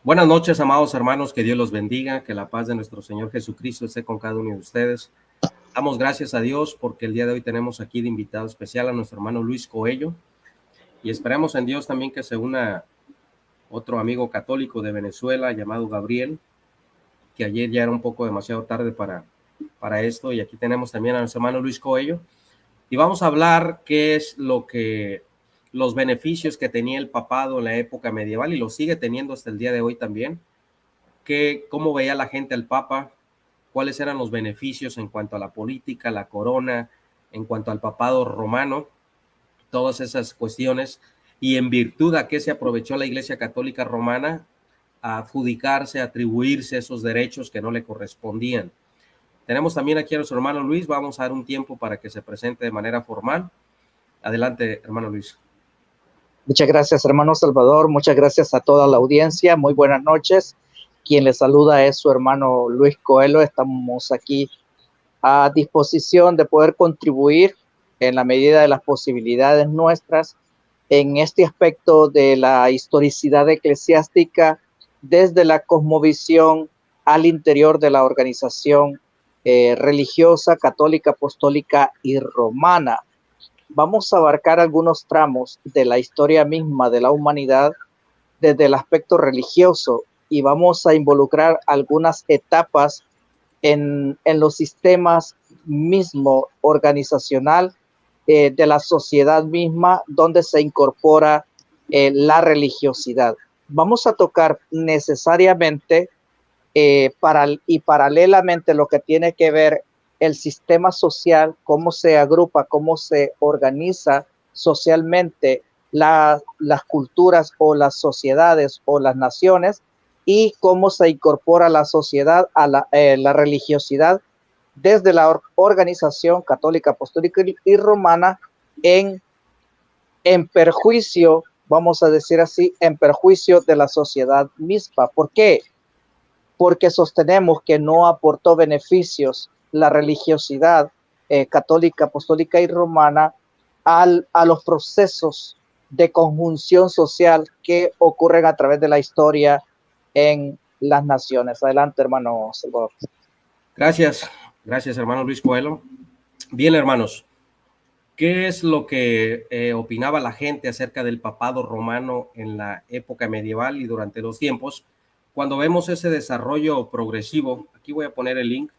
Buenas noches, amados hermanos, que Dios los bendiga, que la paz de nuestro Señor Jesucristo esté con cada uno de ustedes. Damos gracias a Dios porque el día de hoy tenemos aquí de invitado especial a nuestro hermano Luis Coello y esperamos en Dios también que se una otro amigo católico de Venezuela llamado Gabriel, que ayer ya era un poco demasiado tarde para esto, y aquí tenemos también a nuestro hermano Luis Coello y vamos a hablar qué es los beneficios que tenía el papado en la época medieval y lo sigue teniendo hasta el día de hoy también. Cómo veía la gente al Papa, cuáles eran los beneficios en cuanto a la política, la corona, en cuanto al papado romano, todas esas cuestiones, y en virtud a qué se aprovechó la Iglesia Católica Romana a adjudicarse, a atribuirse esos derechos que no le correspondían. Tenemos también aquí a nuestro hermano Luis, vamos a dar un tiempo para que se presente de manera formal. Adelante, hermano Luis. Muchas gracias, hermano Salvador. Muchas gracias a toda la audiencia. Muy buenas noches. Quien les saluda es su hermano Luis Coelho. Estamos aquí a disposición de poder contribuir en la medida de las posibilidades nuestras en este aspecto de la historicidad eclesiástica desde la cosmovisión al interior de la organización religiosa, católica, apostólica y romana. Vamos a abarcar algunos tramos de la historia misma de la humanidad desde el aspecto religioso y vamos a involucrar algunas etapas en los sistemas mismo organizacional de la sociedad misma donde se incorpora la religiosidad. Vamos a tocar necesariamente y paralelamente lo que tiene que ver el sistema social, cómo se agrupa, cómo se organiza socialmente las culturas o las sociedades o las naciones y cómo se incorpora la sociedad a la religiosidad desde la organización católica, apostólica y romana en perjuicio, vamos a decir así, en perjuicio de la sociedad misma. ¿Por qué? Porque sostenemos que no aportó beneficios la religiosidad católica, apostólica y romana a los procesos de conjunción social que ocurren a través de la historia en las naciones. Adelante, hermano Salvador. Gracias, hermano Luis Coelho. Bien, hermanos, ¿qué es lo que opinaba la gente acerca del papado romano en la época medieval y durante los tiempos? Cuando vemos ese desarrollo progresivo, aquí voy a poner el link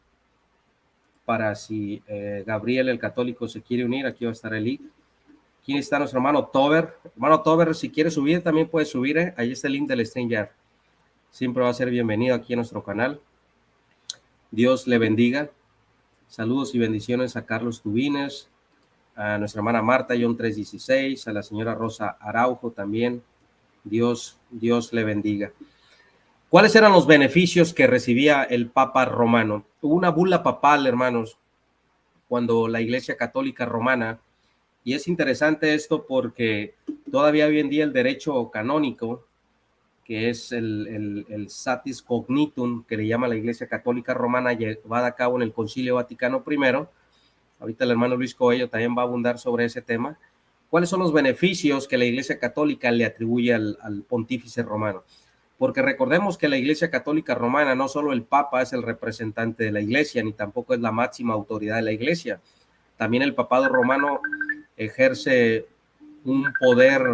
para si Gabriel el católico se quiere unir, aquí va a estar el link. Aquí está nuestro hermano Tober. Hermano Tober, si quiere subir, también puede subir, ahí está el link del StreamYard. Siempre va a ser bienvenido aquí a nuestro canal. Dios le bendiga. Saludos y bendiciones a Carlos Tubines, a nuestra hermana Marta, John 316, a la señora Rosa Araujo también. Dios le bendiga. ¿Cuáles eran los beneficios que recibía el Papa romano? Hubo una bula papal, hermanos, cuando la Iglesia Católica Romana, y es interesante esto porque todavía hoy en día el derecho canónico, que es el satis cognitum, que le llama la Iglesia Católica Romana, llevada a cabo en el Concilio Vaticano I. Ahorita el hermano Luis Coelho también va a abundar sobre ese tema. ¿Cuáles son los beneficios que la Iglesia Católica le atribuye al pontífice romano? Porque recordemos que la Iglesia Católica Romana, no solo el Papa es el representante de la Iglesia, ni tampoco es la máxima autoridad de la Iglesia. También el papado romano ejerce un poder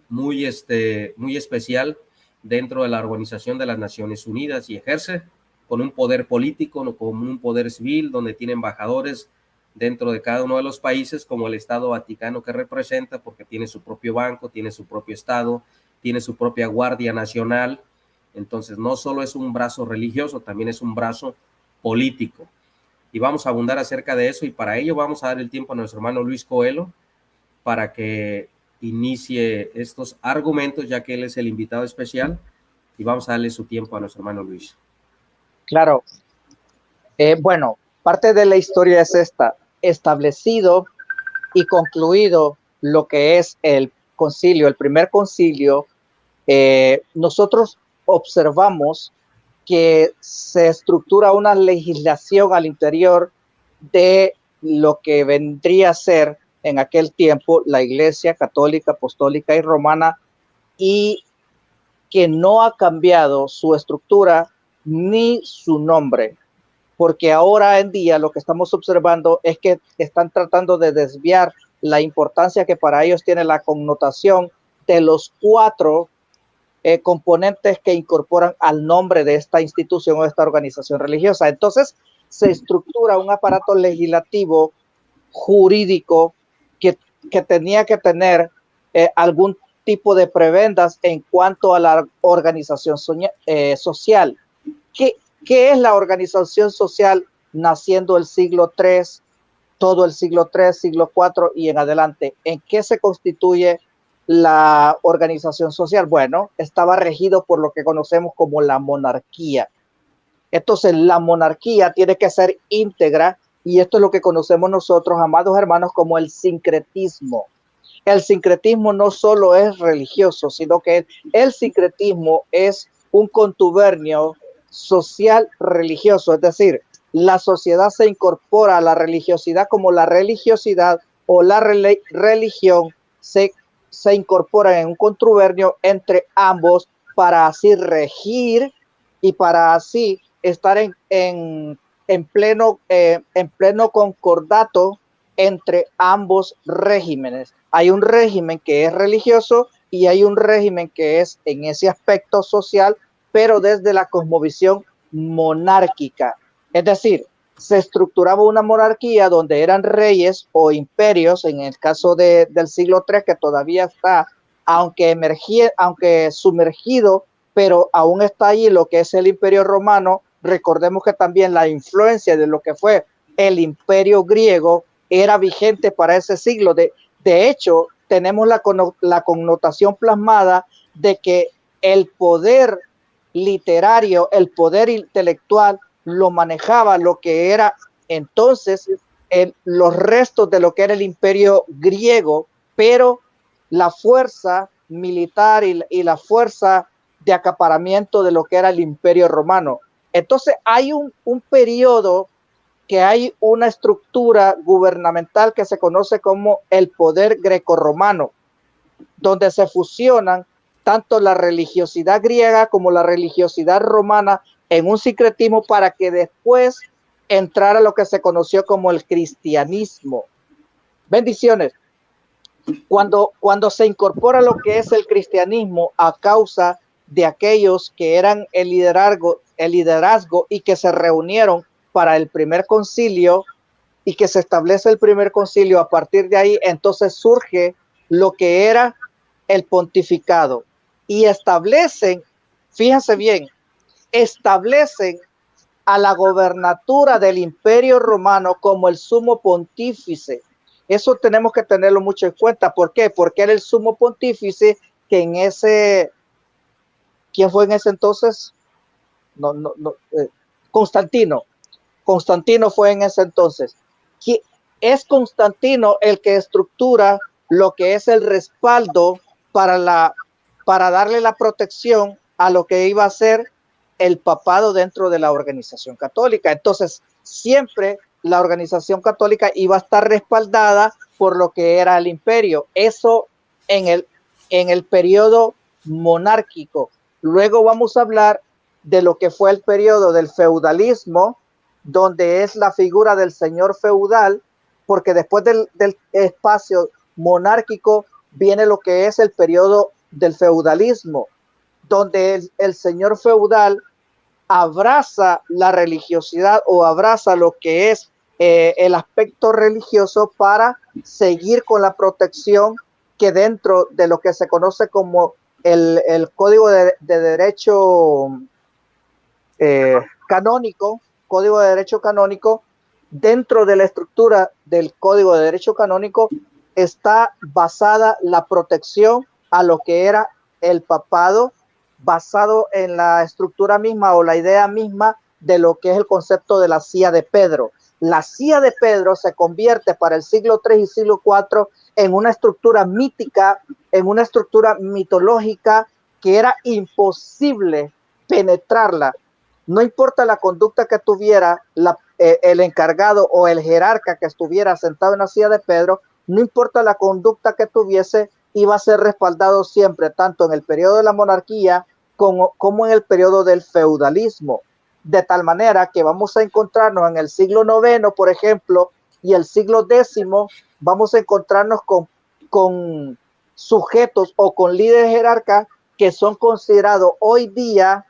muy especial dentro de la Organización de las Naciones Unidas y ejerce con un poder político, con un poder civil, donde tiene embajadores dentro de cada uno de los países, como el Estado Vaticano que representa, porque tiene su propio banco, tiene su propio Estado, tiene su propia Guardia Nacional. Entonces no solo es un brazo religioso, también es un brazo político. Y vamos a abundar acerca de eso, y para ello vamos a dar el tiempo a nuestro hermano Luis Coelho para que inicie estos argumentos, ya que él es el invitado especial, y vamos a darle su tiempo a nuestro hermano Luis. Claro. Bueno, parte de la historia es esta: establecido y concluido lo que es el concilio, el primer concilio, nosotros observamos que se estructura una legislación al interior de lo que vendría a ser en aquel tiempo la Iglesia Católica, Apostólica y Romana, y que no ha cambiado su estructura ni su nombre, porque ahora en día lo que estamos observando es que están tratando de desviar la importancia que para ellos tiene la connotación de los 4 componentes que incorporan al nombre de esta institución o de esta organización religiosa. Entonces se estructura un aparato legislativo jurídico que tenía que tener algún tipo de prebendas en cuanto a la organización social. ¿Qué es la organización social naciendo el siglo III, todo el siglo III, siglo IV y en adelante? ¿En qué se constituye la organización social? Bueno, estaba regido por lo que conocemos como la monarquía. Entonces, la monarquía tiene que ser íntegra y esto es lo que conocemos nosotros, amados hermanos, como el sincretismo. El sincretismo no solo es religioso, sino que el sincretismo es un contubernio social religioso, es decir, la sociedad se incorpora a la religiosidad como la religiosidad o la religión se incorpora en un contubernio entre ambos para así regir y para así estar en pleno concordato entre ambos regímenes. Hay un régimen que es religioso y hay un régimen que es en ese aspecto social, pero desde la cosmovisión monárquica. Es decir, se estructuraba una monarquía donde eran reyes o imperios, en el caso del siglo III, que todavía está, aunque sumergido, pero aún está allí lo que es el Imperio Romano. Recordemos que también la influencia de lo que fue el Imperio griego era vigente para ese siglo. De hecho, tenemos la connotación plasmada de que el poder literario, el poder intelectual, lo manejaba lo que era entonces los restos de lo que era el Imperio griego, pero la fuerza militar y la fuerza de acaparamiento de lo que era el Imperio Romano. Entonces hay un periodo que hay una estructura gubernamental que se conoce como el poder grecorromano, donde se fusionan tanto la religiosidad griega como la religiosidad romana en un sincretismo para que después entrara lo que se conoció como el cristianismo. Bendiciones. Cuando se incorpora lo que es el cristianismo a causa de aquellos que eran el liderazgo y que se reunieron para el primer concilio y que se establece el primer concilio, a partir de ahí entonces surge lo que era el pontificado y establecen, fíjense bien, establecen a la gobernatura del Imperio Romano como el sumo pontífice. Eso tenemos que tenerlo mucho en cuenta. ¿Por qué? Porque era el sumo pontífice que en ese, ¿quién fue en ese entonces? Constantino. Constantino fue en ese entonces. Es Constantino el que estructura lo que es el respaldo para darle la protección a lo que iba a ser el papado dentro de la organización católica. Entonces, siempre la organización católica iba a estar respaldada por lo que era el imperio. Eso en el periodo monárquico. Luego vamos a hablar de lo que fue el periodo del feudalismo, donde es la figura del señor feudal, porque después del espacio monárquico viene lo que es el periodo del feudalismo, donde el señor feudal abraza la religiosidad o abraza lo que es el aspecto religioso para seguir con la protección que dentro de lo que se conoce como el Código de Derecho Canónico, Código de Derecho Canónico, dentro de la estructura del Código de Derecho Canónico está basada la protección a lo que era el papado, basado en la estructura misma o la idea misma de lo que es el concepto de la Silla de Pedro. La Silla de Pedro se convierte para el siglo III y siglo IV en una estructura mítica, en una estructura mitológica que era imposible penetrarla. No importa la conducta que tuviera el encargado o el jerarca que estuviera sentado en la Silla de Pedro, no importa la conducta que tuviese, iba a ser respaldado siempre, tanto en el periodo de la monarquía como en el periodo del feudalismo, de tal manera que vamos a encontrarnos en el siglo IX, por ejemplo, y el siglo X, vamos a encontrarnos con sujetos o con líderes jerarcas que son considerados hoy día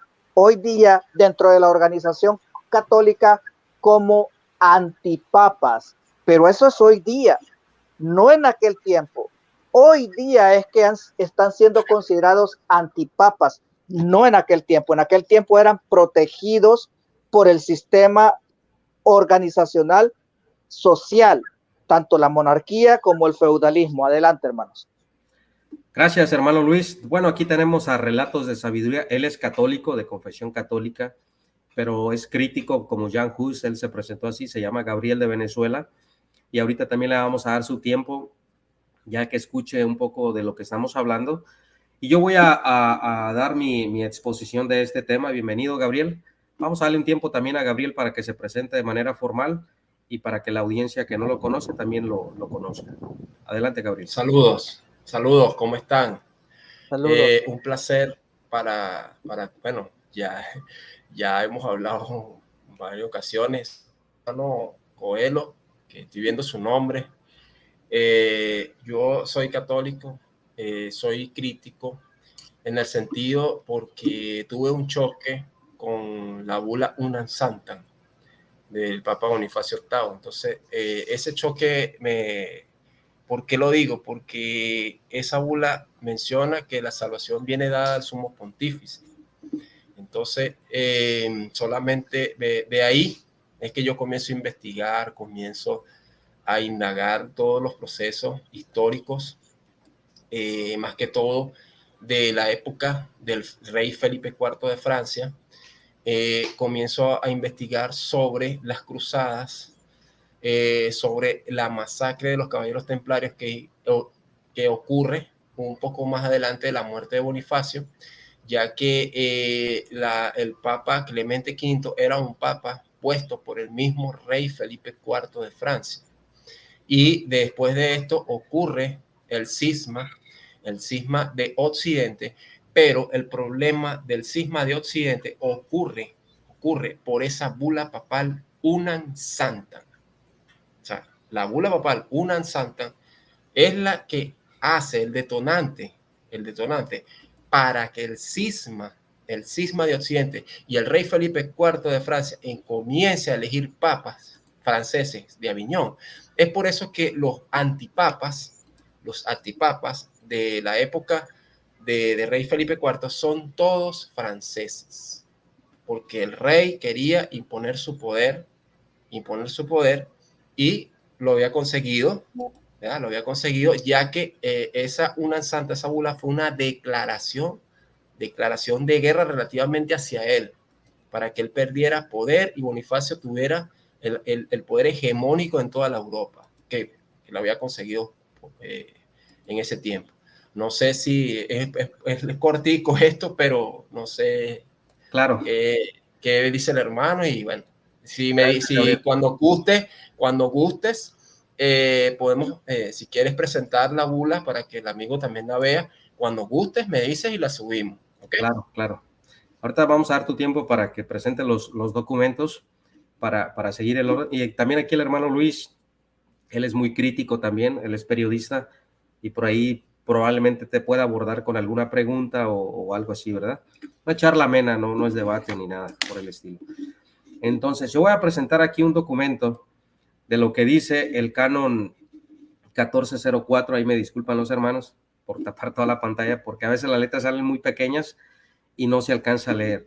dentro de la organización católica como antipapas. Pero eso es hoy día, no en aquel tiempo. Hoy día es que están siendo considerados antipapas, no en aquel tiempo. En aquel tiempo eran protegidos por el sistema organizacional social, tanto la monarquía como el feudalismo. Adelante, hermanos. Gracias, hermano Luis. Bueno, aquí tenemos a Relatos de Sabiduría. Él es católico, de confesión católica, pero es crítico como Jan Hus. Él se presentó así, se llama Gabriel de Venezuela. Y ahorita también le vamos a dar su tiempo, ya que escuche un poco de lo que estamos hablando. Y yo voy a dar mi exposición de este tema. Bienvenido, Gabriel. Vamos a darle un tiempo también a Gabriel para que se presente de manera formal y para que la audiencia que no lo conoce también lo conozca. Adelante, Gabriel. Saludos, ¿cómo están? Saludos. Un placer bueno, ya hemos hablado en varias ocasiones, hermano Coelho, que estoy viendo su nombre. Yo soy católico, soy crítico en el sentido porque tuve un choque con la bula Unam Santam del Papa Bonifacio VIII. Entonces, ese choque ¿por qué lo digo? Porque esa bula menciona que la salvación viene dada al sumo pontífice. Entonces, solamente de ahí es que yo comienzo a investigar, comienzo a indagar todos los procesos históricos, más que todo de la época del rey Felipe IV de Francia. Comienzo a investigar sobre las cruzadas, sobre la masacre de los caballeros templarios que ocurre un poco más adelante de la muerte de Bonifacio, ya que el Papa Clemente V era un papa puesto por el mismo rey Felipe IV de Francia. Y después de esto ocurre el cisma de Occidente, pero el problema del cisma de Occidente ocurre por esa bula papal Unam Santam. O sea, la bula papal Unam Santam es la que hace el detonante para que el cisma de Occidente y el rey Felipe IV de Francia comience a elegir papas franceses de Aviñón. Es por eso que los antipapas de la época de rey Felipe IV son todos franceses, porque el rey quería imponer su poder y lo había conseguido, ¿verdad? Lo había conseguido, ya que esa bula fue una declaración de guerra relativamente hacia él, para que él perdiera poder y Bonifacio tuviera el poder hegemónico en toda la Europa, que lo había conseguido en ese tiempo. No sé si es cortico esto, pero no sé Claro. qué dice el hermano. Y bueno, si cuando gustes, podemos, si quieres presentar la bula para que el amigo también la vea, cuando gustes me dices y la subimos. ¿Okay? Claro. Ahorita vamos a dar tu tiempo para que presente los documentos para seguir el orden. Y también aquí el hermano Luis, él es muy crítico también, él es periodista y por ahí probablemente te pueda abordar con alguna pregunta o algo así, ¿verdad? Una charla amena, no es debate ni nada por el estilo. Entonces, yo voy a presentar aquí un documento de lo que dice el canon 1404. Ahí me disculpan los hermanos por tapar toda la pantalla, porque a veces las letras salen muy pequeñas y no se alcanza a leer.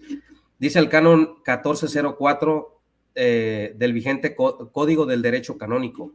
Dice el canon 1404 del vigente Código del Derecho Canónico.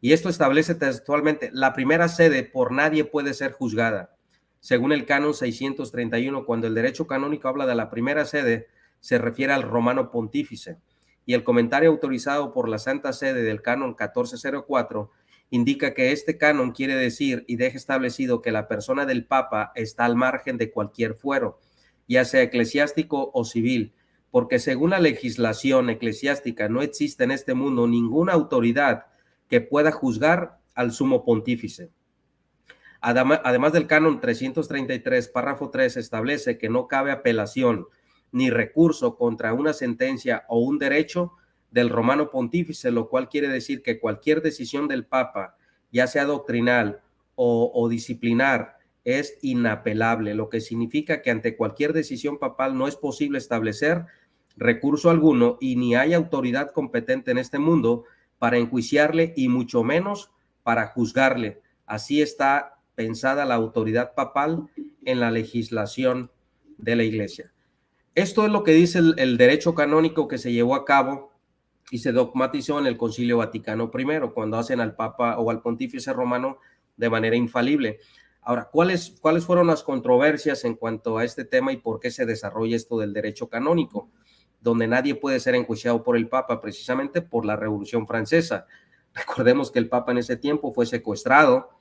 Y esto establece textualmente: la primera sede por nadie puede ser juzgada. Según el canon 631, cuando el derecho canónico habla de la primera sede, se refiere al romano pontífice. Y el comentario autorizado por la Santa Sede del canon 1404 indica que este canon quiere decir y deja establecido que la persona del Papa está al margen de cualquier fuero, ya sea eclesiástico o civil, porque según la legislación eclesiástica no existe en este mundo ninguna autoridad que pueda juzgar al sumo pontífice. Además del canon 333, párrafo 3, establece que no cabe apelación ni recurso contra una sentencia o un derecho del romano pontífice, lo cual quiere decir que cualquier decisión del Papa, ya sea doctrinal o disciplinar, es inapelable, lo que significa que ante cualquier decisión papal no es posible establecer recurso alguno y ni hay autoridad competente en este mundo para enjuiciarle y mucho menos para juzgarle. Así está pensada la autoridad papal en la legislación de la Iglesia. Esto es lo que dice el derecho canónico que se llevó a cabo y se dogmatizó en el Concilio Vaticano I, cuando hacen al Papa o al Pontífice Romano de manera infalible. Ahora, ¿cuáles fueron las controversias en cuanto a este tema y por qué se desarrolla esto del derecho canónico, donde nadie puede ser enjuiciado por el Papa? Precisamente por la Revolución Francesa. Recordemos que el Papa en ese tiempo fue secuestrado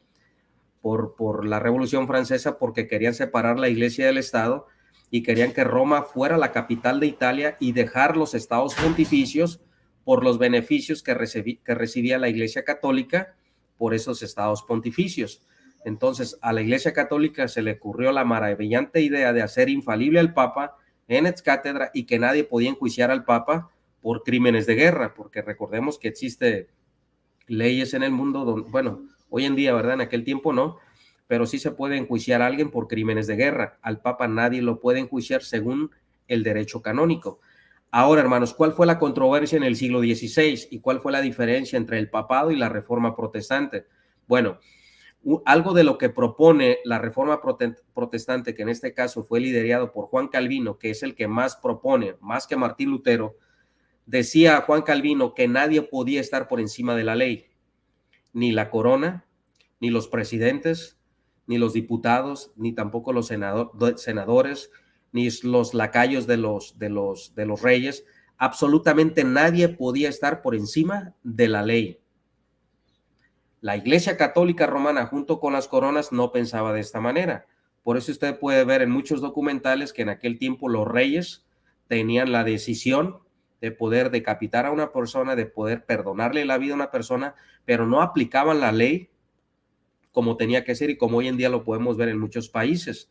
por la Revolución Francesa porque querían separar la Iglesia del Estado y querían que Roma fuera la capital de Italia y dejar los estados pontificios por los beneficios que recibía la Iglesia Católica por esos estados pontificios. Entonces, a la Iglesia Católica se le ocurrió la maravillante idea de hacer infalible al Papa en ex cátedra y que nadie podía enjuiciar al Papa por crímenes de guerra, porque recordemos que existe leyes en el mundo donde, bueno, hoy en día, ¿verdad? En aquel tiempo no, pero sí se puede enjuiciar a alguien por crímenes de guerra. Al Papa nadie lo puede enjuiciar según el derecho canónico. Ahora, hermanos, ¿cuál fue la controversia en el siglo XVI y cuál fue la diferencia entre el papado y la Reforma Protestante? Bueno, algo de lo que propone la Reforma Protestante, que en este caso fue liderado por Juan Calvino, que es el que más propone, más que Martín Lutero, decía Juan Calvino que nadie podía estar por encima de la ley, ni la corona, ni los presidentes, ni los diputados, ni tampoco los senadores, ni los lacayos de los reyes. Absolutamente nadie podía estar por encima de la ley. La Iglesia Católica Romana, junto con las coronas, no pensaba de esta manera. Por eso usted puede ver en muchos documentales que en aquel tiempo los reyes tenían la decisión de poder decapitar a una persona, de poder perdonarle la vida a una persona, pero no aplicaban la ley como tenía que ser y como hoy en día lo podemos ver en muchos países.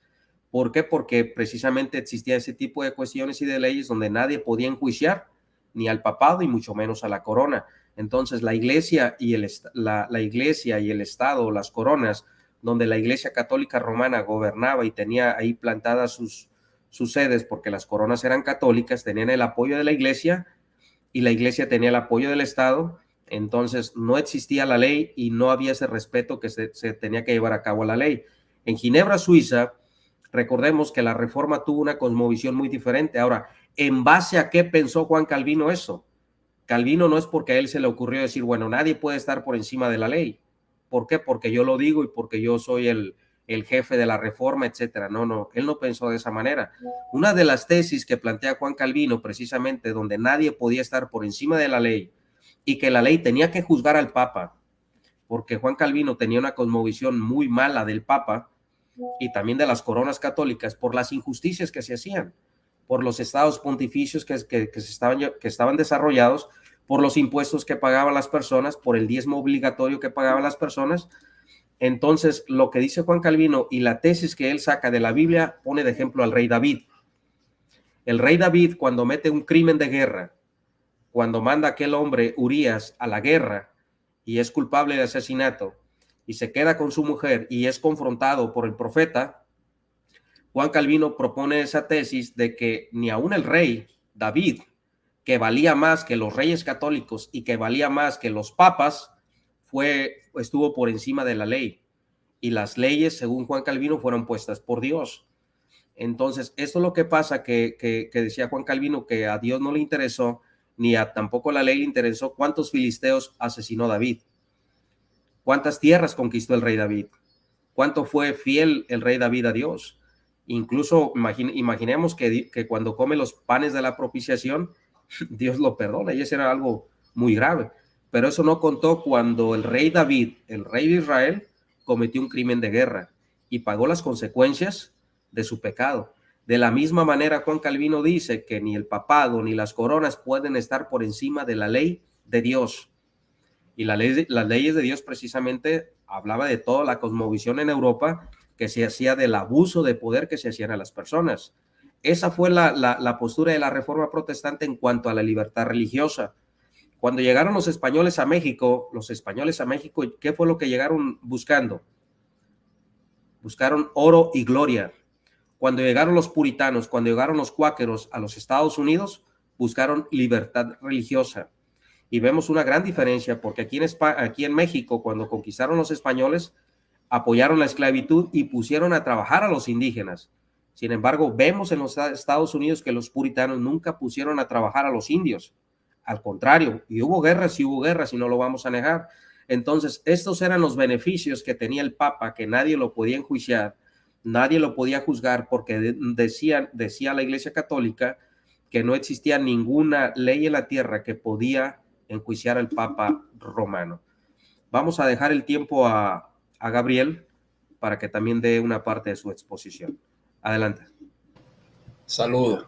¿Por qué? Porque precisamente existía ese tipo de cuestiones y de leyes donde nadie podía enjuiciar ni al papado y mucho menos a la corona. Entonces la iglesia y la iglesia y el Estado, las coronas, donde la Iglesia Católica Romana gobernaba y tenía ahí plantadas sus sedes, porque las coronas eran católicas, tenían el apoyo de la iglesia y la iglesia tenía el apoyo del Estado. Entonces no existía la ley y no había ese respeto que se tenía que llevar a cabo a la ley. En Ginebra, Suiza, recordemos que la Reforma tuvo una cosmovisión muy diferente. Ahora, ¿en base a qué pensó Juan Calvino eso? Calvino no es porque a él se le ocurrió decir, bueno, nadie puede estar por encima de la ley. ¿Por qué? Porque yo lo digo y porque yo soy el jefe de la Reforma, etcétera. No, él no pensó de esa manera. Una de las tesis que plantea Juan Calvino, precisamente donde nadie podía estar por encima de la ley y que la ley tenía que juzgar al Papa, porque Juan Calvino tenía una cosmovisión muy mala del Papa y también de las coronas católicas por las injusticias que se hacían, por los estados pontificios que estaban desarrollados, por los impuestos que pagaban las personas, por el diezmo obligatorio que pagaban las personas. Entonces, lo que dice Juan Calvino y la tesis que él saca de la Biblia pone de ejemplo al rey David. El rey David, cuando mete un crimen de guerra, cuando manda a aquel hombre Urías a la guerra y es culpable de asesinato y se queda con su mujer y es confrontado por el profeta, Juan Calvino propone esa tesis de que ni aún el rey David, que valía más que los reyes católicos y que valía más que los papas, estuvo por encima de la ley. Y las leyes, según Juan Calvino, fueron puestas por Dios. Entonces, esto es lo que pasa, que decía Juan Calvino, que a Dios no le interesó, ni tampoco la ley le interesó cuántos filisteos asesinó David, cuántas tierras conquistó el rey David, cuánto fue fiel el rey David a Dios. Incluso imaginemos que cuando come los panes de la propiciación, Dios lo perdona, y eso era algo muy grave. Pero eso no contó cuando el rey David, el rey de Israel, cometió un crimen de guerra y pagó las consecuencias de su pecado. De la misma manera, Juan Calvino dice que ni el papado ni las coronas pueden estar por encima de la ley de Dios. Y las leyes de Dios precisamente hablaba de toda la cosmovisión en Europa que se hacía del abuso de poder que se hacían a las personas. Esa fue la postura de la Reforma Protestante en cuanto a la libertad religiosa. Cuando llegaron los españoles a México, ¿qué fue lo que llegaron buscando? Buscaron oro y gloria. Cuando llegaron los puritanos, cuando llegaron los cuáqueros a los Estados Unidos, buscaron libertad religiosa. Y vemos una gran diferencia porque aquí en México, cuando conquistaron los españoles, apoyaron la esclavitud y pusieron a trabajar a los indígenas. Sin embargo, vemos en los Estados Unidos que los puritanos nunca pusieron a trabajar a los indios. Al contrario, y hubo guerras y no lo vamos a negar. Entonces, estos eran los beneficios que tenía el Papa, que nadie lo podía enjuiciar, nadie lo podía juzgar, porque decía la Iglesia Católica que no existía ninguna ley en la tierra que podía enjuiciar al Papa romano. Vamos a dejar el tiempo a Gabriel para que también dé una parte de su exposición. Adelante. Saludos.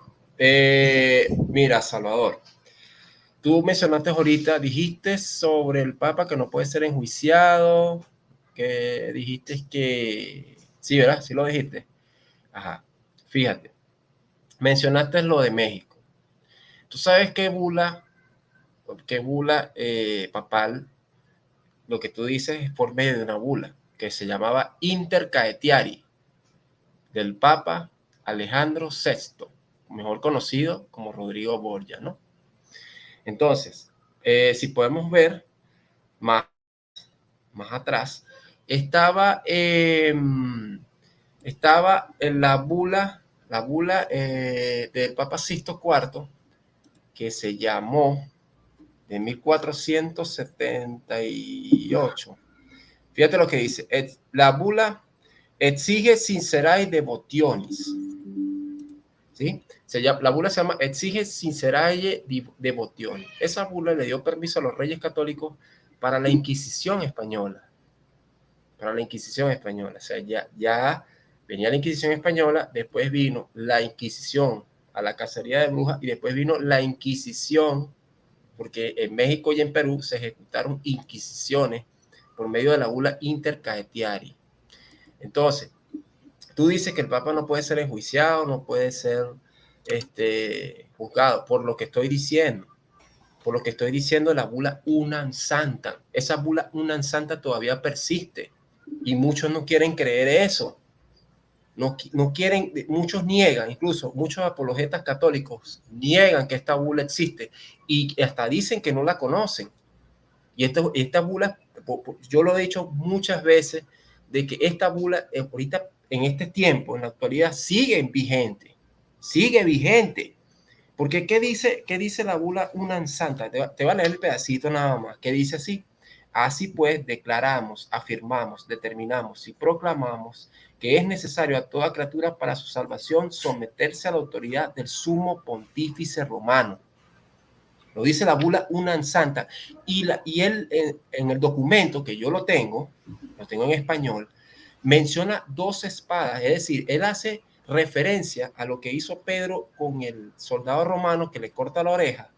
Mira, Salvador, tú mencionaste ahorita, dijiste sobre el Papa que no puede ser enjuiciado, que dijiste que... Sí, ¿verdad? Sí lo dijiste. Ajá. Fíjate, mencionaste lo de México. ¿Tú sabes qué bula papal? Lo que tú dices es por medio de una bula que se llamaba Intercaetiari del Papa Alejandro VI, mejor conocido como Rodrigo Borgia, ¿no? Entonces, si podemos ver más atrás, estaba en la bula del Papa Sixto IV, que se llamó de 1478. Fíjate lo que dice. La bula exige sincerae devotionis. ¿Sí? La bula se llama exige sincerae devotionis. Esa bula le dio permiso a los reyes católicos para la Inquisición española. O sea, ya venía la Inquisición española, después vino la Inquisición a la cacería de brujas y después vino la Inquisición, porque en México y en Perú se ejecutaron inquisiciones por medio de la bula Intercaetiari. Entonces, tú dices que el Papa no puede ser enjuiciado, no puede ser juzgado, por lo que estoy diciendo. Por lo que estoy diciendo, la bula Unam Santa. Esa bula Unam Santa todavía persiste y muchos no quieren creer eso. No quieren, muchos niegan, incluso muchos apologetas católicos niegan que esta bula existe y hasta dicen que no la conocen. Y esta bula, yo lo he dicho muchas veces, de que esta bula ahorita en este tiempo, en la actualidad, sigue vigente. Porque ¿qué dice la bula Unam Santa? Te voy a leer el pedacito nada más, que dice así: así pues declaramos, afirmamos, determinamos y proclamamos que es necesario a toda criatura para su salvación someterse a la autoridad del sumo pontífice romano. Lo dice la bula Unam Santa. Y él en el documento, que yo lo tengo en español, menciona dos espadas. Es decir, él hace referencia a lo que hizo Pedro con el soldado romano que le corta la oreja.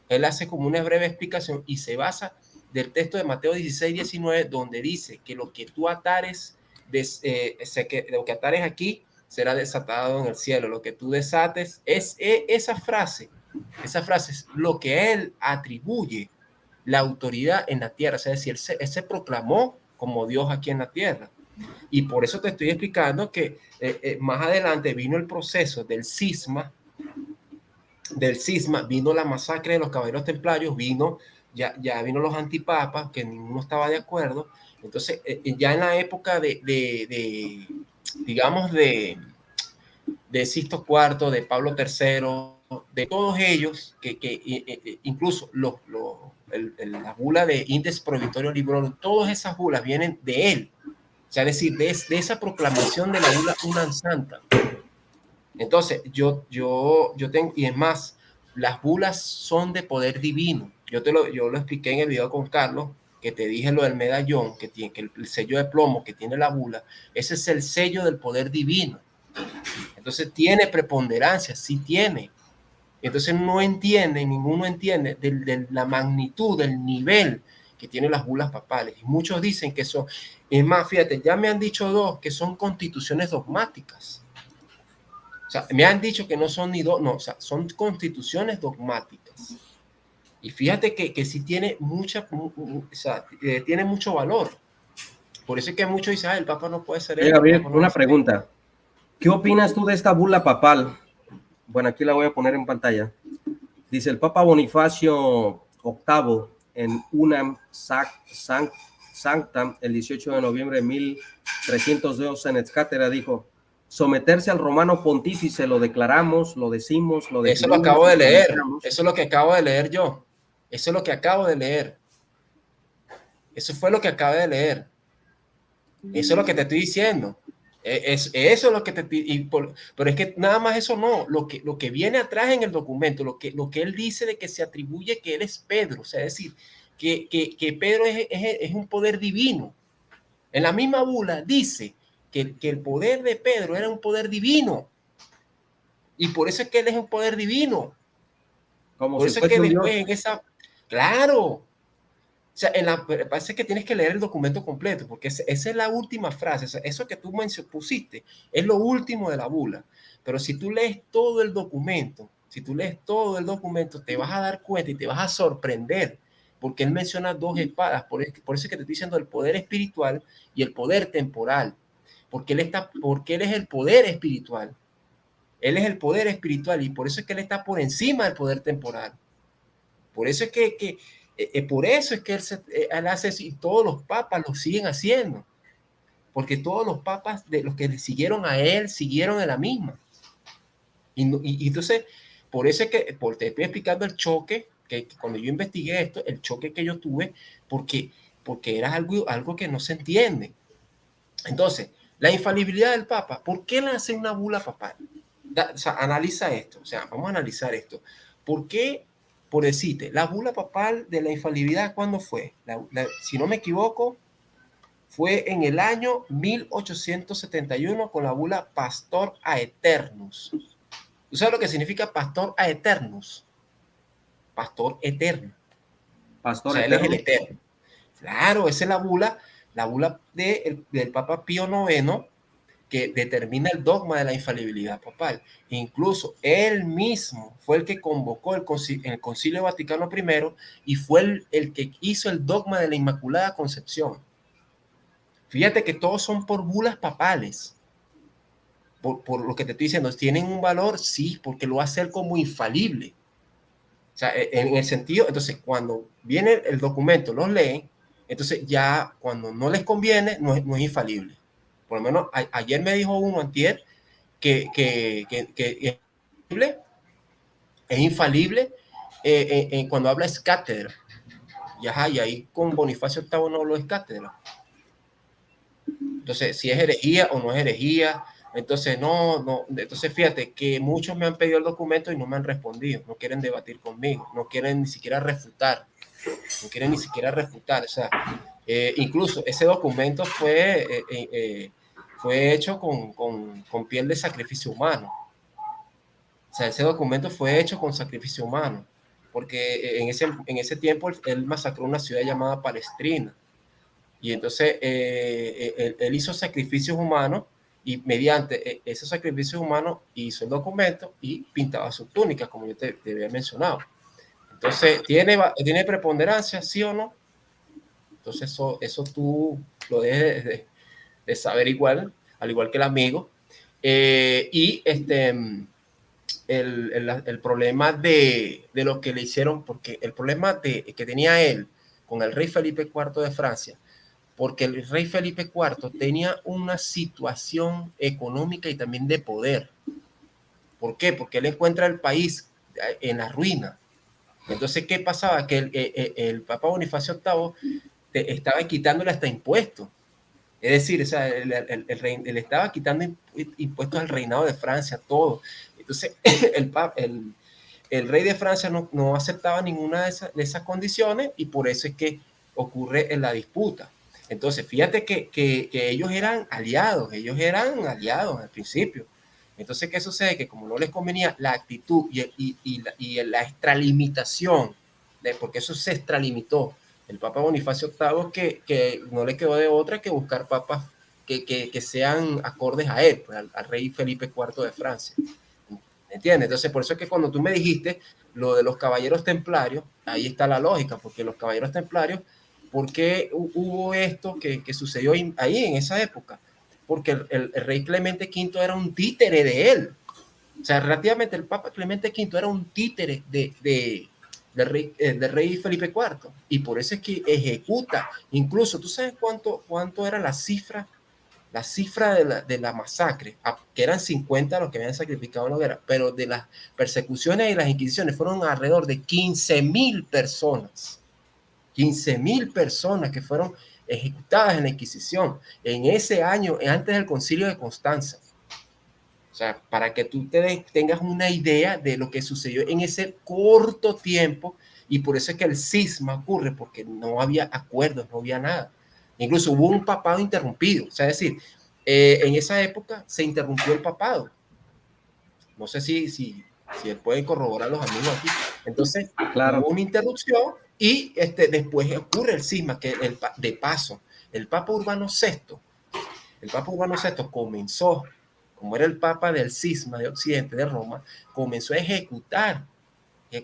Él hace como una breve explicación y se basa del texto de Mateo 16, 19, donde dice que lo que tú atares, lo que atares aquí será desatado en el cielo. Lo que tú desates es esa frase es lo que él atribuye la autoridad en la tierra. Es decir, él se proclamó como Dios aquí en la tierra. Y por eso te estoy explicando que más adelante vino el proceso del cisma, vino la masacre de los caballeros templarios, ya vino los antipapas, que ninguno estaba de acuerdo. Entonces, ya en la época digamos, de Sixto IV, de Pablo III, de todos ellos, que incluso la bula de Index Prohibitorio Librorum, todas esas bulas vienen de él. O sea, es decir, de esa proclamación de la bula Unam Santa. Entonces, yo tengo, y es más, las bulas son de poder divino. Yo lo expliqué en el video con Carlos, que te dije lo del medallón, que el sello de plomo que tiene la bula, ese es el sello del poder divino. Entonces, tiene preponderancia, sí tiene. Entonces, ninguno entiende de la magnitud, del nivel que tiene las bulas papales. Y muchos dicen que son, es más, fíjate, ya me han dicho dos que son constituciones dogmáticas. O sea, me han dicho que no son ni dos, no, o sea, son constituciones dogmáticas. Y fíjate que sí tiene tiene mucho valor. Por eso es que muchos dicen, el Papa no puede ser esto. Gabriel, una pregunta. ¿Qué opinas tú de esta bula papal? Bueno, aquí la voy a poner en pantalla. Dice el Papa Bonifacio VIII en Unam Sanctam el 18 de noviembre de 1302 en Excátedra dijo: someterse al romano pontífice lo declaramos, lo decimos, lo definimos. Eso lo acabo de leer. Eso es lo que acabo de leer yo. Eso es lo que acabo de leer. Eso fue lo que acabé de leer. Eso es lo que te estoy diciendo. Eso es lo que te pero es que nada más eso no. Lo que viene atrás en el documento, lo que él dice de que se atribuye que él es Pedro, o sea, es decir, que Pedro es un poder divino. En la misma bula dice que el poder de Pedro era un poder divino. Y por eso es que él es un poder divino. Como por si eso es que después Dios. en esa... Claro. O sea, parece que tienes que leer el documento completo, porque esa es la última frase. O sea, eso que tú pusiste es lo último de la bula. Pero si tú lees todo el documento, te vas a dar cuenta y te vas a sorprender, porque él menciona dos espadas. Por eso es que te estoy diciendo el poder espiritual y el poder temporal. Porque él es el poder espiritual. Él es el poder espiritual y por eso es que él está por encima del poder temporal. Por eso es que él hace eso y todos los papas lo siguen haciendo. Porque todos los papas de los que le siguieron a él siguieron en la misma. Y entonces, por eso es que te estoy explicando el choque, que cuando yo investigué esto, el choque que yo tuve, porque era algo que no se entiende. Entonces, la infalibilidad del Papa, ¿por qué le hace una bula papal? O sea, analiza esto, o sea, vamos a analizar esto. ¿Por qué, por decirte, la bula papal de la infalibilidad, cuándo fue? Si no me equivoco, fue en el año 1871 con la bula Pastor Aeternus. ¿Tú sabes lo que significa Pastor Aeternus? Pastor eterno. Pastor o sea, eterno. Él es el eterno. Claro, esa es la bula del Papa Pío IX, que determina el dogma de la infalibilidad papal. Incluso él mismo fue el que convocó el Concilio Vaticano I y fue el que hizo el dogma de la Inmaculada Concepción. Fíjate que todos son por bulas papales. Por lo que te estoy diciendo, ¿tienen un valor? Sí, porque lo hace él como infalible. O sea, en el sentido, entonces, cuando viene el documento, los leen, entonces ya cuando no les conviene, no es infalible. Por lo menos ayer me dijo uno, antier, que es infalible cuando habla es cátedra. Y ahí con Bonifacio VIII no lo es cátedra. Entonces, si es herejía o no es herejía. Entonces, entonces fíjate que muchos me han pedido el documento y no me han respondido, no quieren debatir conmigo, no quieren ni siquiera refutar. O sea, incluso ese documento fue hecho con piel de sacrificio humano. O sea, ese documento fue hecho con sacrificio humano, porque en ese tiempo él masacró una ciudad llamada Palestrina. Y entonces él hizo sacrificios humanos y mediante esos sacrificios humanos hizo el documento y pintaba su túnica, como yo te había mencionado. Entonces, ¿tiene preponderancia, sí o no? Entonces, eso tú lo debes de saber igual, al igual que el amigo. Y el problema de lo que le hicieron, porque el problema que tenía él con el rey Felipe IV de Francia, porque el rey Felipe IV tenía una situación económica y también de poder. ¿Por qué? Porque él encuentra el país en la ruina. Entonces, ¿qué pasaba? Que el Papa Bonifacio VIII estaba quitándole hasta impuestos. Es decir, o sea, él estaba quitando impuestos al reinado de Francia, todo. Entonces, el rey de Francia no aceptaba ninguna de esas condiciones y por eso es que ocurre en la disputa. Entonces, fíjate que ellos eran aliados al principio. Entonces, ¿qué sucede? Que como no les convenía la actitud y la extralimitación, porque eso se extralimitó, el Papa Bonifacio VIII, que no le quedó de otra que buscar papas que sean acordes a él, pues, al rey Felipe IV de Francia. ¿Entiendes? Entonces, por eso es que cuando tú me dijiste lo de los caballeros templarios, ahí está la lógica, porque los caballeros templarios, ¿por qué hubo esto que sucedió ahí en esa época? Porque el rey Clemente V era un títere de él. O sea, relativamente el Papa Clemente V era un títere del rey Felipe IV. Y por eso es que ejecuta. Incluso, ¿tú sabes cuánto era la cifra de la masacre? Que eran 50 los que habían sacrificado en la guerra, pero de las persecuciones y las inquisiciones fueron alrededor de 15.000 personas. 15.000 personas que fueron ejecutadas en la Inquisición en ese año, antes del Concilio de Constanza. O sea, para que tú tengas una idea de lo que sucedió en ese corto tiempo, y por eso es que el cisma ocurre, porque no había acuerdos, no había nada. Incluso hubo un papado interrumpido, o sea, es decir, en esa época se interrumpió el papado. No sé si pueden corroborar los amigos aquí. Entonces, Claro. Hubo una interrupción y después ocurre el cisma, que de paso, el Papa Urbano VI comenzó, como era el Papa del cisma de Occidente, de Roma, comenzó a ejecutar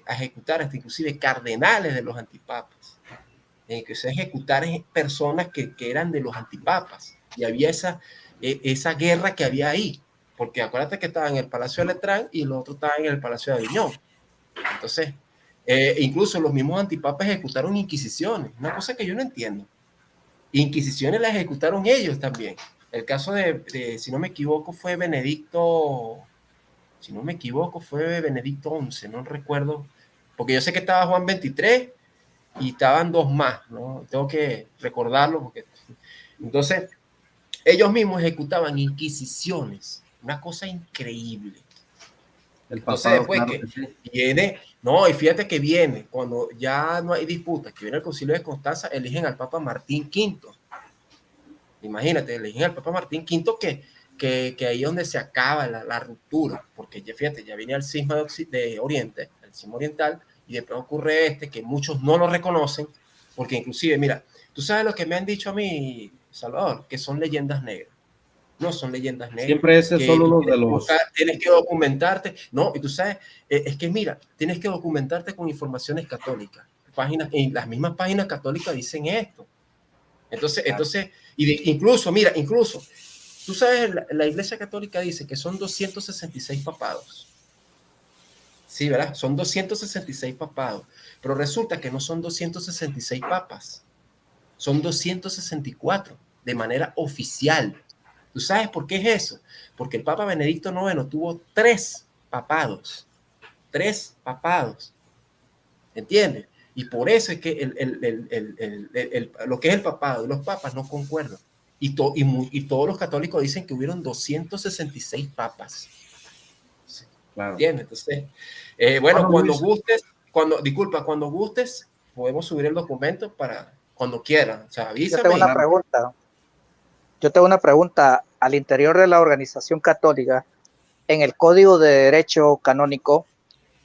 hasta inclusive cardenales de los antipapas, empezó a ejecutar personas que eran de los antipapas, y había esa guerra que había ahí, porque acuérdate que estaba en el Palacio de Letrán y el otro estaba en el Palacio de Aviñón. Entonces, incluso los mismos antipapas ejecutaron inquisiciones, una cosa que yo no entiendo. Inquisiciones las ejecutaron ellos también. El caso si no me equivoco, fue Benedicto XI, no recuerdo, porque yo sé que estaba Juan XXIII y estaban dos más, ¿no? Tengo que recordarlo, porque entonces ellos mismos ejecutaban inquisiciones, una cosa increíble. Entonces después Claro que sí. viene, no, y fíjate que viene, cuando ya no hay disputa, que viene el Concilio de Constanza, eligen al Papa Martín V. Imagínate, eligen al Papa Martín V, que ahí es donde se acaba la ruptura, porque ya fíjate, ya viene el cisma de Oriente, el cisma oriental, y después ocurre que muchos no lo reconocen, porque inclusive, mira, tú sabes lo que me han dicho a mí, Salvador, que son leyendas negras. No son leyendas negras. Siempre ese son uno de los... Tienes que documentarte. No, y tú sabes, es que mira, tienes que documentarte con informaciones católicas. En las mismas páginas católicas dicen esto. Entonces incluso, tú sabes, la Iglesia Católica dice que son 266 papados. Sí, ¿verdad? Son 266 papados. Pero resulta que no son 266 papas. Son 264 de manera oficial. ¿Tú sabes por qué es eso? Porque el Papa Benedicto IX tuvo 3 papados. 3 papados. ¿Entiendes? Y por eso es que lo que es el papado y los papas no concuerdan. Y todos los católicos dicen que hubieron 266 papas. Claro. ¿Entiendes? Entonces, bueno, cuando gustes, podemos subir el documento para cuando quieran. O sea, avísame. Yo tengo una pregunta. Al interior de la organización católica, en el Código de Derecho Canónico,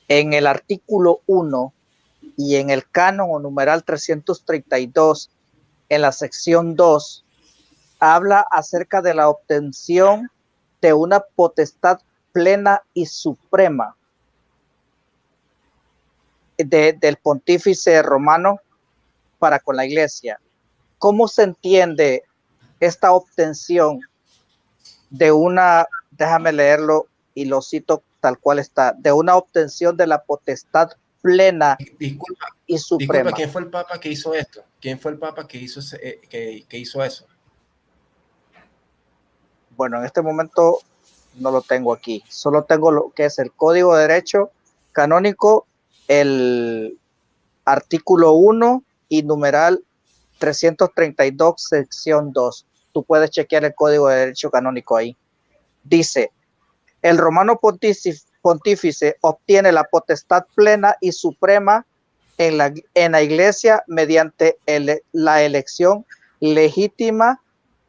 en el artículo 1 y en el canon o numeral 332, en la sección 2, habla acerca de la obtención de una potestad plena y suprema del pontífice romano para con la iglesia. ¿Cómo se entiende esta obtención de una, déjame leerlo y lo cito tal cual está, de una obtención de la potestad plena y suprema? Disculpa, ¿quién fue el Papa que hizo esto? ¿Quién fue el Papa que hizo, que hizo eso? Bueno, en este momento no lo tengo aquí. Solo tengo lo que es el Código de Derecho Canónico, el artículo 1 y numeral 332, sección 2. Tú puedes chequear el Código de Derecho Canónico ahí. Dice, el romano pontífice obtiene la potestad plena y suprema en la iglesia mediante la elección legítima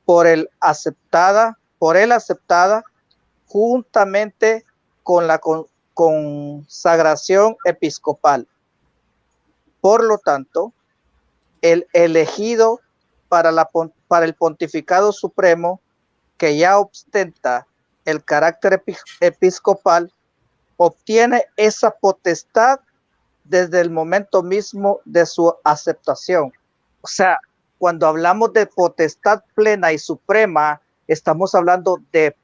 por él aceptada juntamente con la consagración episcopal. Por lo tanto, el elegido para el pontificado supremo, que ya ostenta el carácter episcopal, obtiene esa potestad desde el momento mismo de su aceptación. O sea, cuando hablamos de potestad plena y suprema, estamos hablando de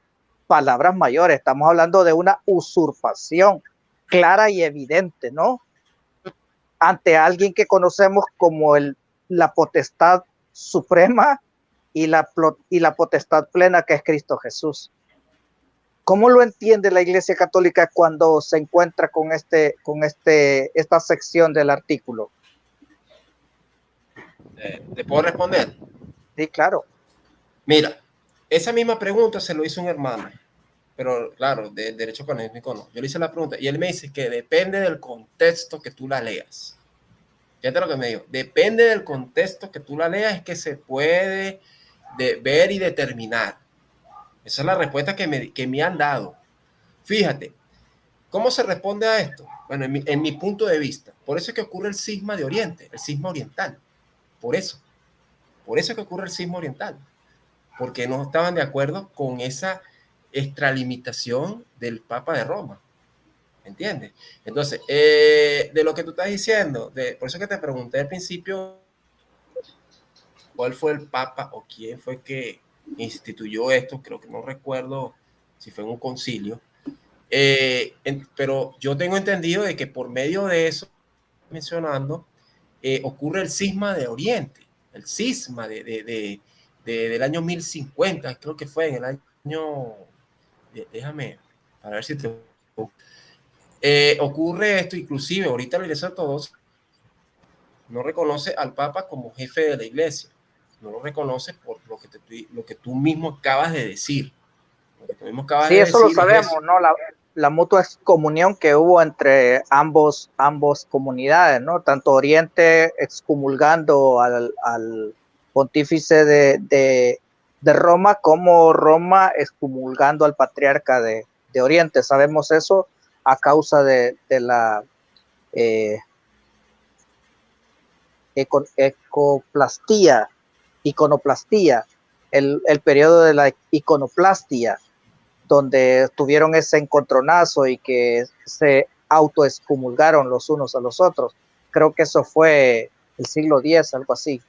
palabras mayores, estamos hablando de una usurpación clara y evidente, ¿no? Ante alguien que conocemos como la potestad suprema y la potestad plena, que es Cristo Jesús. ¿Cómo lo entiende la Iglesia Católica cuando se encuentra con esta sección del artículo? ¿Te puedo responder? Sí, claro. Mira, esa misma pregunta se lo hizo un hermano, pero claro, de derecho canónico no. Yo le hice la pregunta y él me dice que depende del contexto que tú la leas. Fíjate lo que me dijo. Depende del contexto que tú la leas, es que se puede ver y determinar. Esa es la respuesta que me han dado. Fíjate, ¿cómo se responde a esto? Bueno, en mi punto de vista, por eso es que ocurre el cisma de Oriente, el cisma oriental. Por eso es que ocurre el cisma oriental. Porque no estaban de acuerdo con esa extralimitación del Papa de Roma. ¿Entiendes? Entonces, de lo que tú estás diciendo, por eso que te pregunté al principio, ¿cuál fue el Papa o quién fue que instituyó esto? Creo que no recuerdo si fue en un concilio. Pero yo tengo entendido de que por medio de eso, mencionando, ocurre el cisma de Oriente, el cisma del año 1050, creo que fue en el año, déjame, para ver si te... ocurre esto, inclusive ahorita la Iglesia Ortodoxa no reconoce al Papa como jefe de la Iglesia, no lo reconoce por lo que tú mismo acabas de decir. Sí, eso lo sabemos, ¿no? La mutua excomunión que hubo entre ambos comunidades, ¿no? Tanto Oriente excomulgando al pontífice de Roma, como Roma excomulgando al patriarca de Oriente. Sabemos eso a causa de la iconoplastía, el periodo de la iconoplastia, donde tuvieron ese encontronazo y que se autoexcomulgaron los unos a los otros. Creo que eso fue el siglo X, algo así.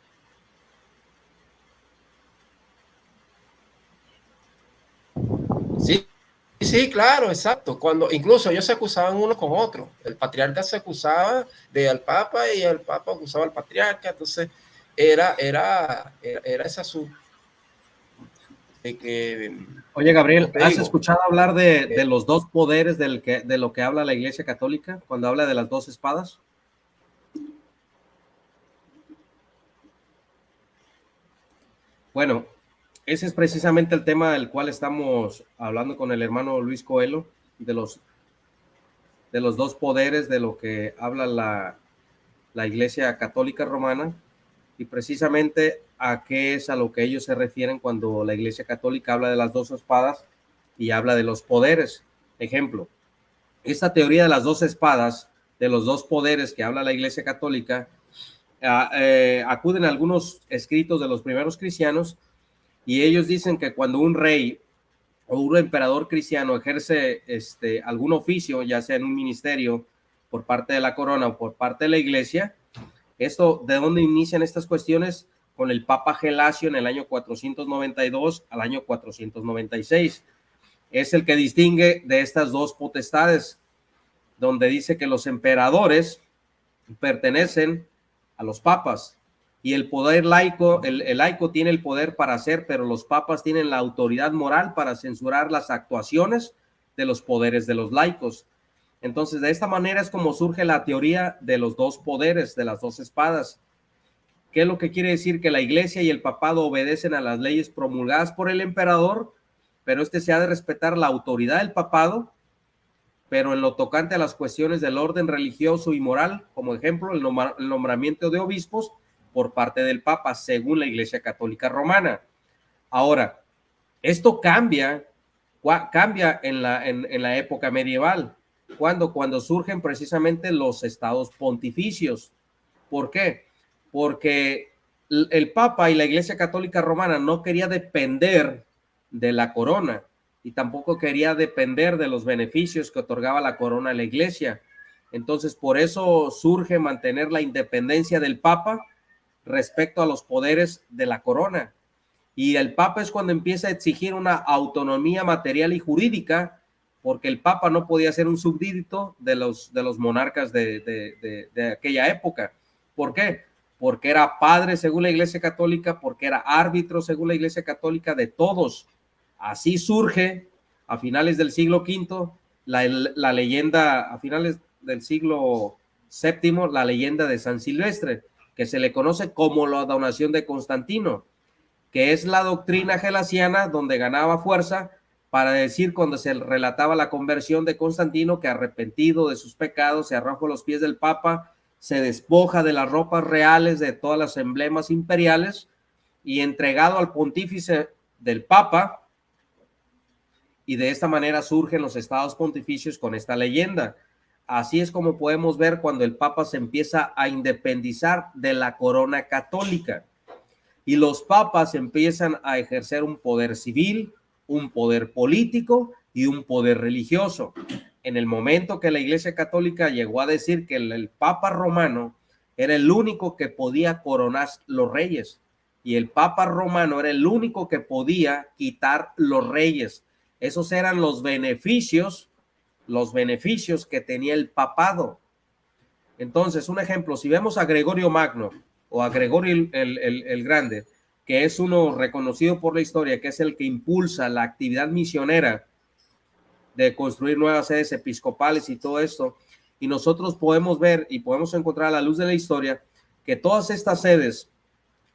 Sí, claro, exacto. Cuando incluso ellos se acusaban uno con otro. El patriarca se acusaba al Papa y el Papa acusaba al patriarca. Entonces era ese asunto de que... Oye, Gabriel, ¿has escuchado hablar de los dos poderes de lo que habla la Iglesia Católica cuando habla de las dos espadas? Bueno, ese es precisamente el tema del cual estamos hablando con el hermano Luis Coelho, de los dos poderes de lo que habla la Iglesia Católica Romana, y precisamente a qué es a lo que ellos se refieren cuando la Iglesia Católica habla de las dos espadas y habla de los poderes. Ejemplo, esta teoría de las dos espadas, de los dos poderes que habla la Iglesia Católica, acuden a algunos escritos de los primeros cristianos, y ellos dicen que cuando un rey o un emperador cristiano ejerce algún oficio, ya sea en un ministerio por parte de la corona o por parte de la Iglesia, esto, ¿de dónde inician estas cuestiones? Con el Papa Gelasio en el año 492 al año 496. Es el que distingue de estas dos potestades, donde dice que los emperadores pertenecen a los papas, y el poder laico, el laico tiene el poder para hacer, pero los papas tienen la autoridad moral para censurar las actuaciones de los poderes de los laicos. Entonces, de esta manera es como surge la teoría de los dos poderes, de las dos espadas. ¿Qué es lo que quiere decir? Que la Iglesia y el papado obedecen a las leyes promulgadas por el emperador, pero se ha de respetar la autoridad del papado, pero en lo tocante a las cuestiones del orden religioso y moral, como ejemplo, el nombramiento de obispos por parte del Papa, según la Iglesia Católica Romana. Ahora, esto cambia en la época medieval, cuando surgen precisamente los estados pontificios. ¿Por qué? porque el Papa y la Iglesia Católica Romana no quería depender de la corona y tampoco quería depender de los beneficios que otorgaba la corona a la Iglesia. Entonces, por eso surge mantener la independencia del Papa respecto a los poderes de la corona. Y el Papa es cuando empieza a exigir una autonomía material y jurídica, porque el Papa no podía ser un súbdito de los monarcas de aquella época. ¿Por qué? Porque era padre según la Iglesia Católica, porque era árbitro según la Iglesia Católica de todos. Así surge a finales del siglo V la leyenda, a finales del siglo VII, la leyenda de San Silvestre, que se le conoce como la donación de Constantino, que es la doctrina gelasiana donde ganaba fuerza para decir, cuando se relataba la conversión de Constantino, que arrepentido de sus pecados se arrojó a los pies del Papa, se despoja de las ropas reales, de todas las emblemas imperiales, y entregado al pontífice del Papa, y de esta manera surgen los estados pontificios con esta leyenda. Así es como podemos ver cuando el Papa se empieza a independizar de la corona católica, y los papas empiezan a ejercer un poder civil, un poder político y un poder religioso. En el momento que la Iglesia Católica llegó a decir que el Papa Romano era el único que podía coronar los reyes, y el Papa Romano era el único que podía quitar los reyes. Esos eran los beneficios que tenía el papado. Entonces, un ejemplo, si vemos a Gregorio Magno o a Gregorio el Grande, que es uno reconocido por la historia, que es el que impulsa la actividad misionera de construir nuevas sedes episcopales y todo esto, y nosotros podemos ver y podemos encontrar a la luz de la historia que todas estas sedes,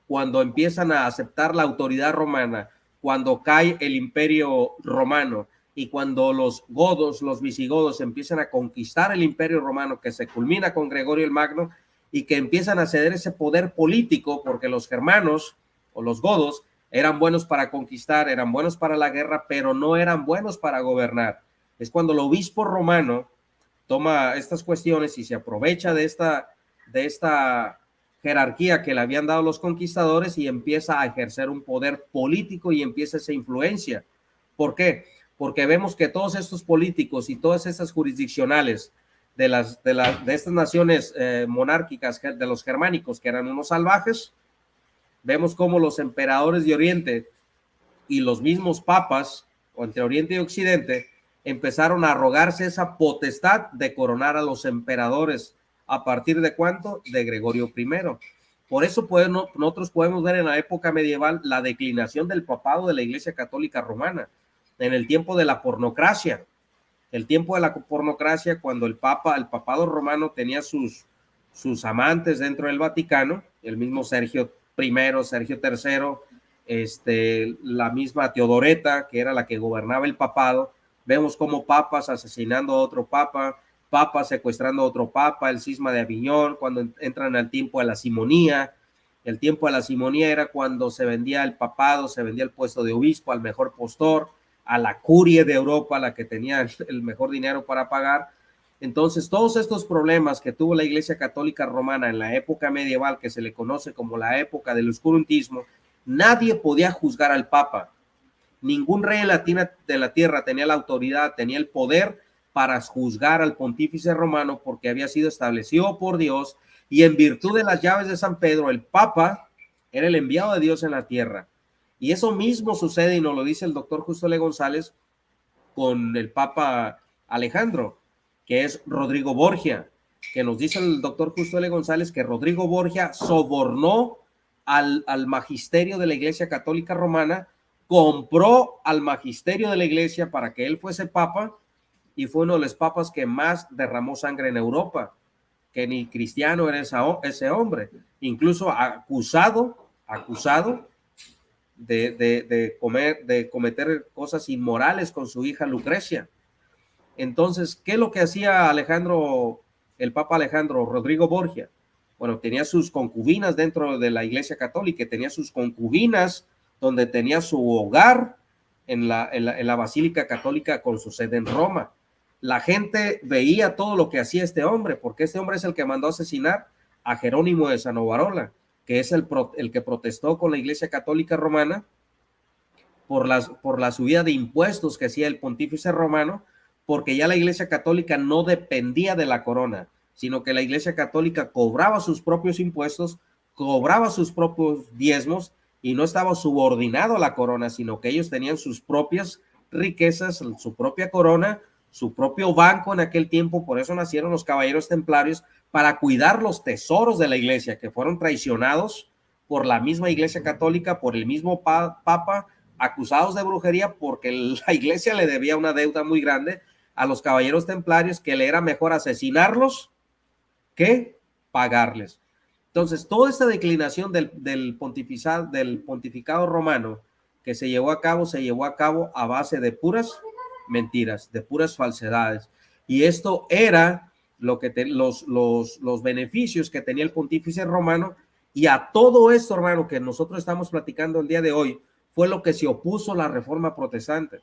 cuando empiezan a aceptar la autoridad romana, cuando cae el imperio romano y cuando los godos, los visigodos empiezan a conquistar el imperio romano, que se culmina con Gregorio el Magno, y que empiezan a ceder ese poder político, porque los germanos o los godos eran buenos para conquistar, eran buenos para la guerra, pero no eran buenos para gobernar. Es cuando el obispo romano toma estas cuestiones y se aprovecha de esta jerarquía que le habían dado los conquistadores y empieza a ejercer un poder político y empieza esa influencia. ¿Por qué? Porque vemos que todos estos políticos y todas estas jurisdiccionales de estas naciones monárquicas de los germánicos, que eran unos salvajes, vemos cómo los emperadores de Oriente y los mismos papas, o entre Oriente y Occidente, empezaron a arrogarse esa potestad de coronar a los emperadores. ¿A partir de cuánto? De Gregorio I. Por eso nosotros podemos ver en la época medieval la declinación del papado de la Iglesia Católica Romana, en el tiempo de la pornocracia. El tiempo de la pornocracia, cuando el papado romano tenía sus amantes dentro del Vaticano, el mismo Sergio I, Sergio III, la misma Teodoreta, que era la que gobernaba el papado. Vemos como papas asesinando a otro papa, papas secuestrando a otro papa, el cisma de Aviñón, cuando entran al tiempo de la simonía. El tiempo de la simonía era cuando se vendía el papado, se vendía el puesto de obispo al mejor postor, a la curia de Europa, la que tenía el mejor dinero para pagar. Entonces, todos estos problemas que tuvo la Iglesia Católica Romana en la época medieval, que se le conoce como la época del oscurantismo, nadie podía juzgar al Papa. Ningún rey de la tierra tenía la autoridad, tenía el poder para juzgar al pontífice romano, porque había sido establecido por Dios, y en virtud de las llaves de San Pedro, el Papa era el enviado de Dios en la tierra. Y eso mismo sucede, y nos lo dice el doctor Justo L. González, con el Papa Alejandro, que es Rodrigo Borgia, que nos dice el doctor Justo L. González que Rodrigo Borgia sobornó al magisterio de la Iglesia Católica Romana, compró al magisterio de la Iglesia para que él fuese papa, y fue uno de los papas que más derramó sangre en Europa, que ni cristiano era ese hombre, incluso acusado de cometer cosas inmorales con su hija Lucrecia. Entonces, ¿qué es lo que hacía el Papa Alejandro, Rodrigo Borgia? Bueno, tenía sus concubinas dentro de la Iglesia Católica, tenía sus concubinas donde tenía su hogar en la Basílica Católica con su sede en Roma. La gente veía todo lo que hacía este hombre, porque este hombre es el que mandó a asesinar a Jerónimo de Sanovarola, que es el que protestó con la Iglesia Católica Romana por la subida de impuestos que hacía el pontífice romano, porque ya la Iglesia Católica no dependía de la corona, sino que la Iglesia Católica cobraba sus propios impuestos, cobraba sus propios diezmos y no estaba subordinado a la corona, sino que ellos tenían sus propias riquezas, su propia corona, su propio banco en aquel tiempo. Por eso nacieron los caballeros templarios, para cuidar los tesoros de la Iglesia, que fueron traicionados por la misma Iglesia Católica, por el mismo Papa, acusados de brujería, porque la Iglesia le debía una deuda muy grande a los caballeros templarios, que le era mejor asesinarlos que pagarles. Entonces, toda esta declinación del pontificado romano que se llevó a cabo a base de puras mentiras, de puras falsedades. Y esto era lo que los beneficios que tenía el pontífice romano. Y a todo esto, hermano, que nosotros estamos platicando el día de hoy, fue lo que se opuso a la reforma protestante.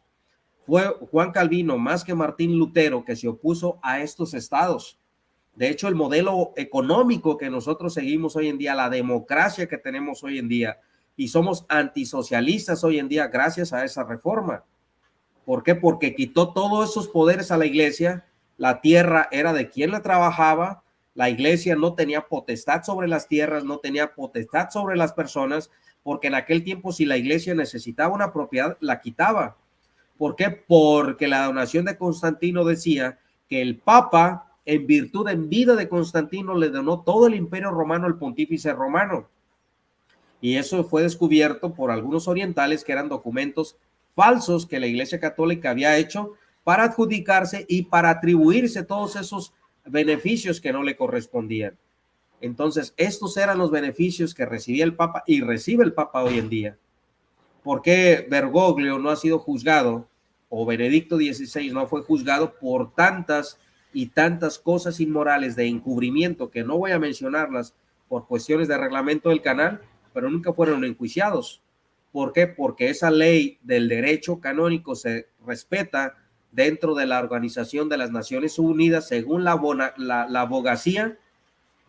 Fue Juan Calvino, más que Martín Lutero, que se opuso a estos estados. De hecho, el modelo económico que nosotros seguimos hoy en día, la democracia que tenemos hoy en día, y somos antisocialistas hoy en día gracias a esa reforma. ¿Por qué? Porque quitó todos esos poderes a la iglesia. La tierra era de quien la trabajaba. La iglesia no tenía potestad sobre las tierras, no tenía potestad sobre las personas, porque en aquel tiempo, si la iglesia necesitaba una propiedad, la quitaba. ¿Por qué? Porque la donación de Constantino decía que el Papa, en virtud, en vida de Constantino, le donó todo el imperio romano al pontífice romano. Y eso fue descubierto por algunos orientales, que eran documentos falsos que la Iglesia Católica había hecho para adjudicarse y para atribuirse todos esos beneficios que no le correspondían. Entonces, estos eran los beneficios que recibía el Papa y recibe el Papa hoy en día. ¿Por qué Bergoglio no ha sido juzgado, o Benedicto XVI no fue juzgado por tantas y tantas cosas inmorales de encubrimiento, que no voy a mencionarlas por cuestiones de reglamento del canal, pero nunca fueron enjuiciados? ¿Por qué? Porque esa ley del derecho canónico se respeta dentro de la Organización de las Naciones Unidas, según la abogacía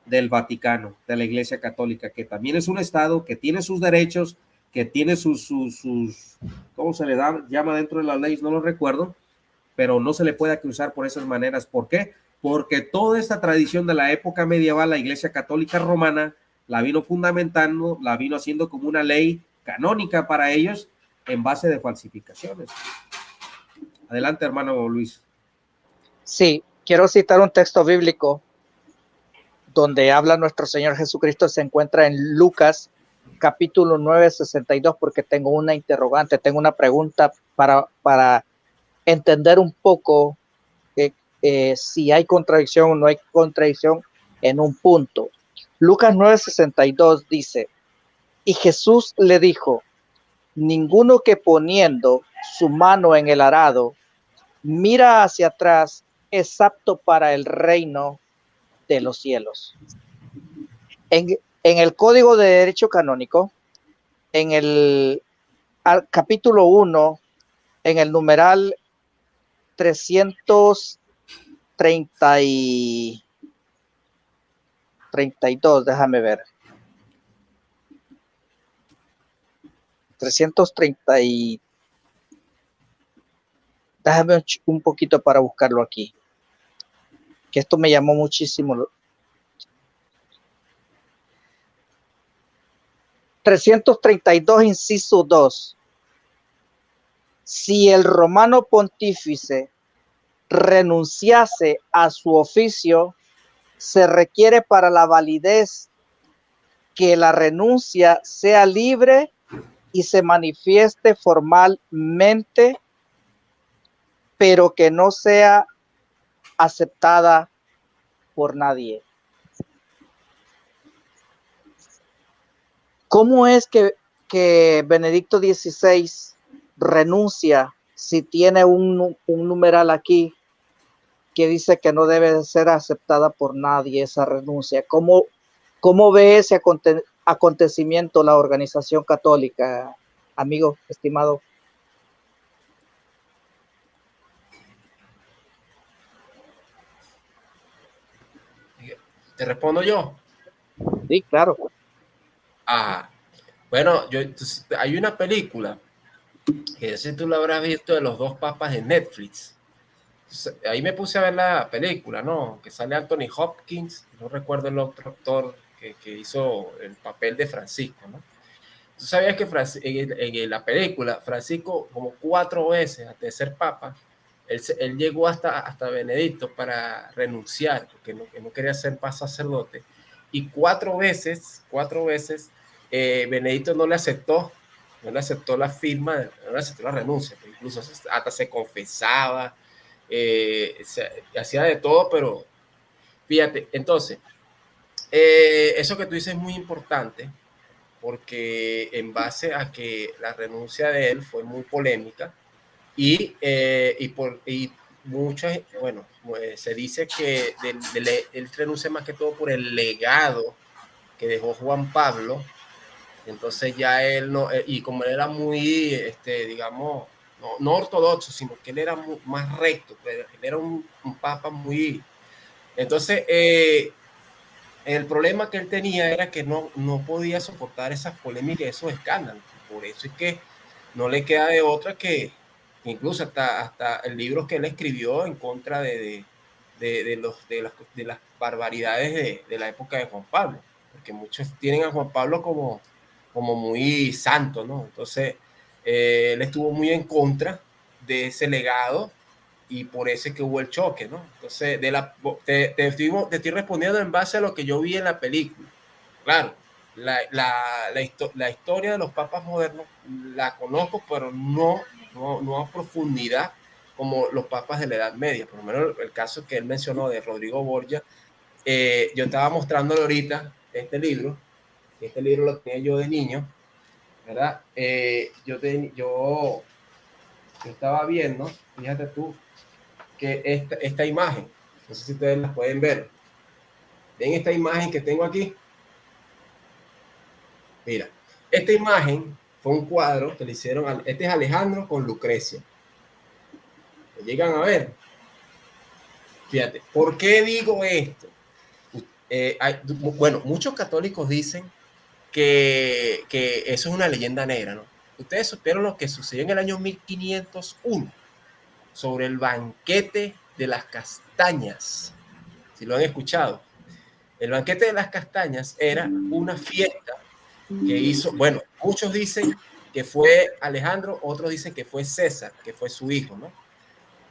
del Vaticano, de la Iglesia Católica, que también es un estado que tiene sus derechos, que tiene sus ¿cómo se le llama dentro de las leyes? No lo recuerdo, pero no se le puede acusar por esas maneras. ¿Por qué? Porque toda esta tradición de la época medieval, la Iglesia Católica Romana la vino fundamentando, la vino haciendo como una ley canónica para ellos en base de falsificaciones. Adelante, hermano Luis. Sí, quiero citar un texto bíblico donde habla nuestro Señor Jesucristo. Se encuentra en Lucas capítulo 9, 62, porque tengo una interrogante, tengo una pregunta para entender un poco si hay contradicción o no hay contradicción en un punto. Lucas 9, 62 dice: y Jesús le dijo, ninguno que poniendo su mano en el arado mira hacia atrás es apto para el reino de los cielos. En el Código de Derecho Canónico, en el capítulo 1, en el numeral 332, déjame ver. 330 y... Déjame un poquito para buscarlo aquí, que esto me llamó muchísimo. 332, inciso 2. Si el romano pontífice renunciase a su oficio, se requiere para la validez que la renuncia sea libre y se manifieste formalmente, pero que no sea aceptada por nadie. ¿Cómo es que Benedicto XVI renuncia si tiene un numeral aquí que dice que no debe ser aceptada por nadie esa renuncia? ¿Cómo ve ese acontecimiento la organización católica, amigo estimado? ¿Te respondo yo? Sí, claro. Ah, bueno, hay una película que no sé si tú lo habrás visto, de los dos papas en Netflix. Entonces, ahí me puse a ver la película, ¿no? Que sale Anthony Hopkins, no recuerdo el otro actor que hizo el papel de Francisco, ¿no? Tú sabías que en la película, Francisco, como 4 veces antes de ser papa, él llegó hasta Benedicto para renunciar, porque no quería ser sacerdote. Y 4 veces, Benedicto no le aceptó la firma, no le aceptó la renuncia, que incluso hasta se confesaba, hacía de todo, pero fíjate, entonces, eso que tú dices es muy importante, porque en base a que la renuncia de él fue muy polémica y muchas, bueno, pues se dice que él renuncia más que todo por el legado que dejó Juan Pablo. Entonces ya él no, y como él era muy, digamos, no ortodoxo, sino que él era más recto, él era un papa muy... Entonces, el problema que él tenía era que no podía soportar esas polémicas, esos escándalos. Por eso es que no le queda de otra que incluso hasta el libro que él escribió en contra de las barbaridades de la época de Juan Pablo, porque muchos tienen a Juan Pablo como muy santo, ¿no? Entonces, él estuvo muy en contra de ese legado y por eso es que hubo el choque, ¿no? Entonces, te estoy respondiendo en base a lo que yo vi en la película. Claro, la historia de los papas modernos la conozco, pero no a profundidad como los papas de la Edad Media. Por lo menos el caso que él mencionó de Rodrigo Borgia, yo estaba mostrándole ahorita este libro lo tenía yo de niño, ¿verdad? Yo estaba viendo, fíjate tú, que esta imagen, no sé si ustedes la pueden ver. ¿Ven esta imagen que tengo aquí? Mira, esta imagen fue un cuadro que le hicieron, este es Alejandro con Lucrecia. ¿Lo llegan a ver? Fíjate, ¿por qué digo esto? Bueno, muchos católicos dicen que eso es una leyenda negra, ¿no? Ustedes supieron lo que sucedió en el año 1501 sobre el banquete de las castañas, si lo han escuchado. El banquete de las castañas era una fiesta que hizo, bueno, muchos dicen que fue Alejandro, otros dicen que fue César, que fue su hijo, ¿no?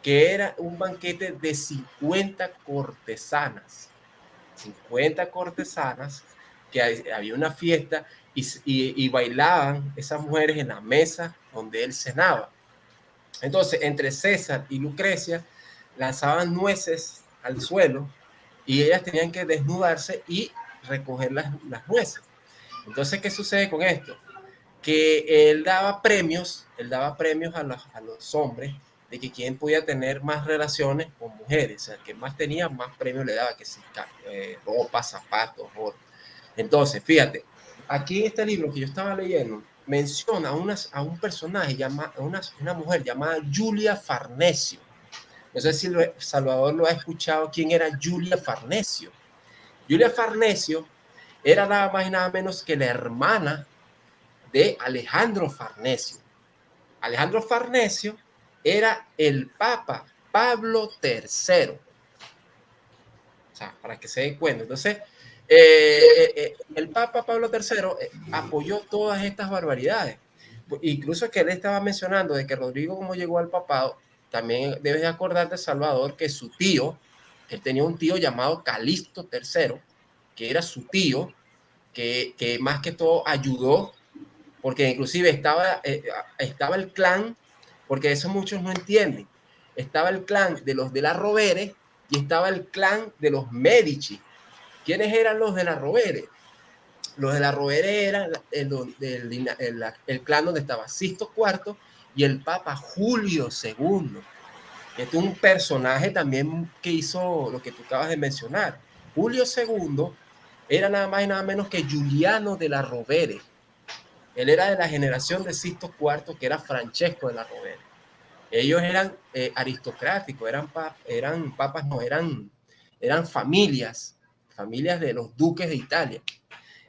Que era un banquete de 50 cortesanas, 50 cortesanas, que había una fiesta y bailaban esas mujeres en la mesa donde él cenaba. Entonces, entre César y Lucrecia lanzaban nueces al suelo y ellas tenían que desnudarse y recoger las nueces. Entonces, ¿qué sucede con esto? Que él daba premios a los hombres de que quien podía tener más relaciones con mujeres, o sea, el que más tenía, más premios le daba, que si ropa, zapatos, oro. Entonces, fíjate, aquí en este libro que yo estaba leyendo, menciona a un personaje, una mujer llamada Julia Farnesio. No sé si Salvador lo ha escuchado, quién era Julia Farnesio. Julia Farnesio era nada más y nada menos que la hermana de Alejandro Farnesio. Alejandro Farnesio era el Papa Pablo III. O sea, para que se den cuenta. Entonces, el Papa Pablo III apoyó todas estas barbaridades. Incluso que él estaba mencionando de que Rodrigo, como llegó al papado, también debes de acordarte, Salvador, que su tío, él tenía un tío llamado Calixto III, que era su tío, que más que todo ayudó, porque inclusive estaba el clan, porque eso muchos no entienden, estaba el clan de los de la Rovere y estaba el clan de los Medici. ¿Quiénes eran los de la Rovere? Los de la Rovere eran el clan donde estaba Sisto IV y el Papa Julio II. Este es un personaje también que hizo lo que tú acabas de mencionar. Julio II era nada más y nada menos que Giuliano de la Rovere. Él era de la generación de Sisto IV, que era Francesco de la Rovere. Ellos eran aristocráticos, eran papas, no, eran familias de los duques de Italia.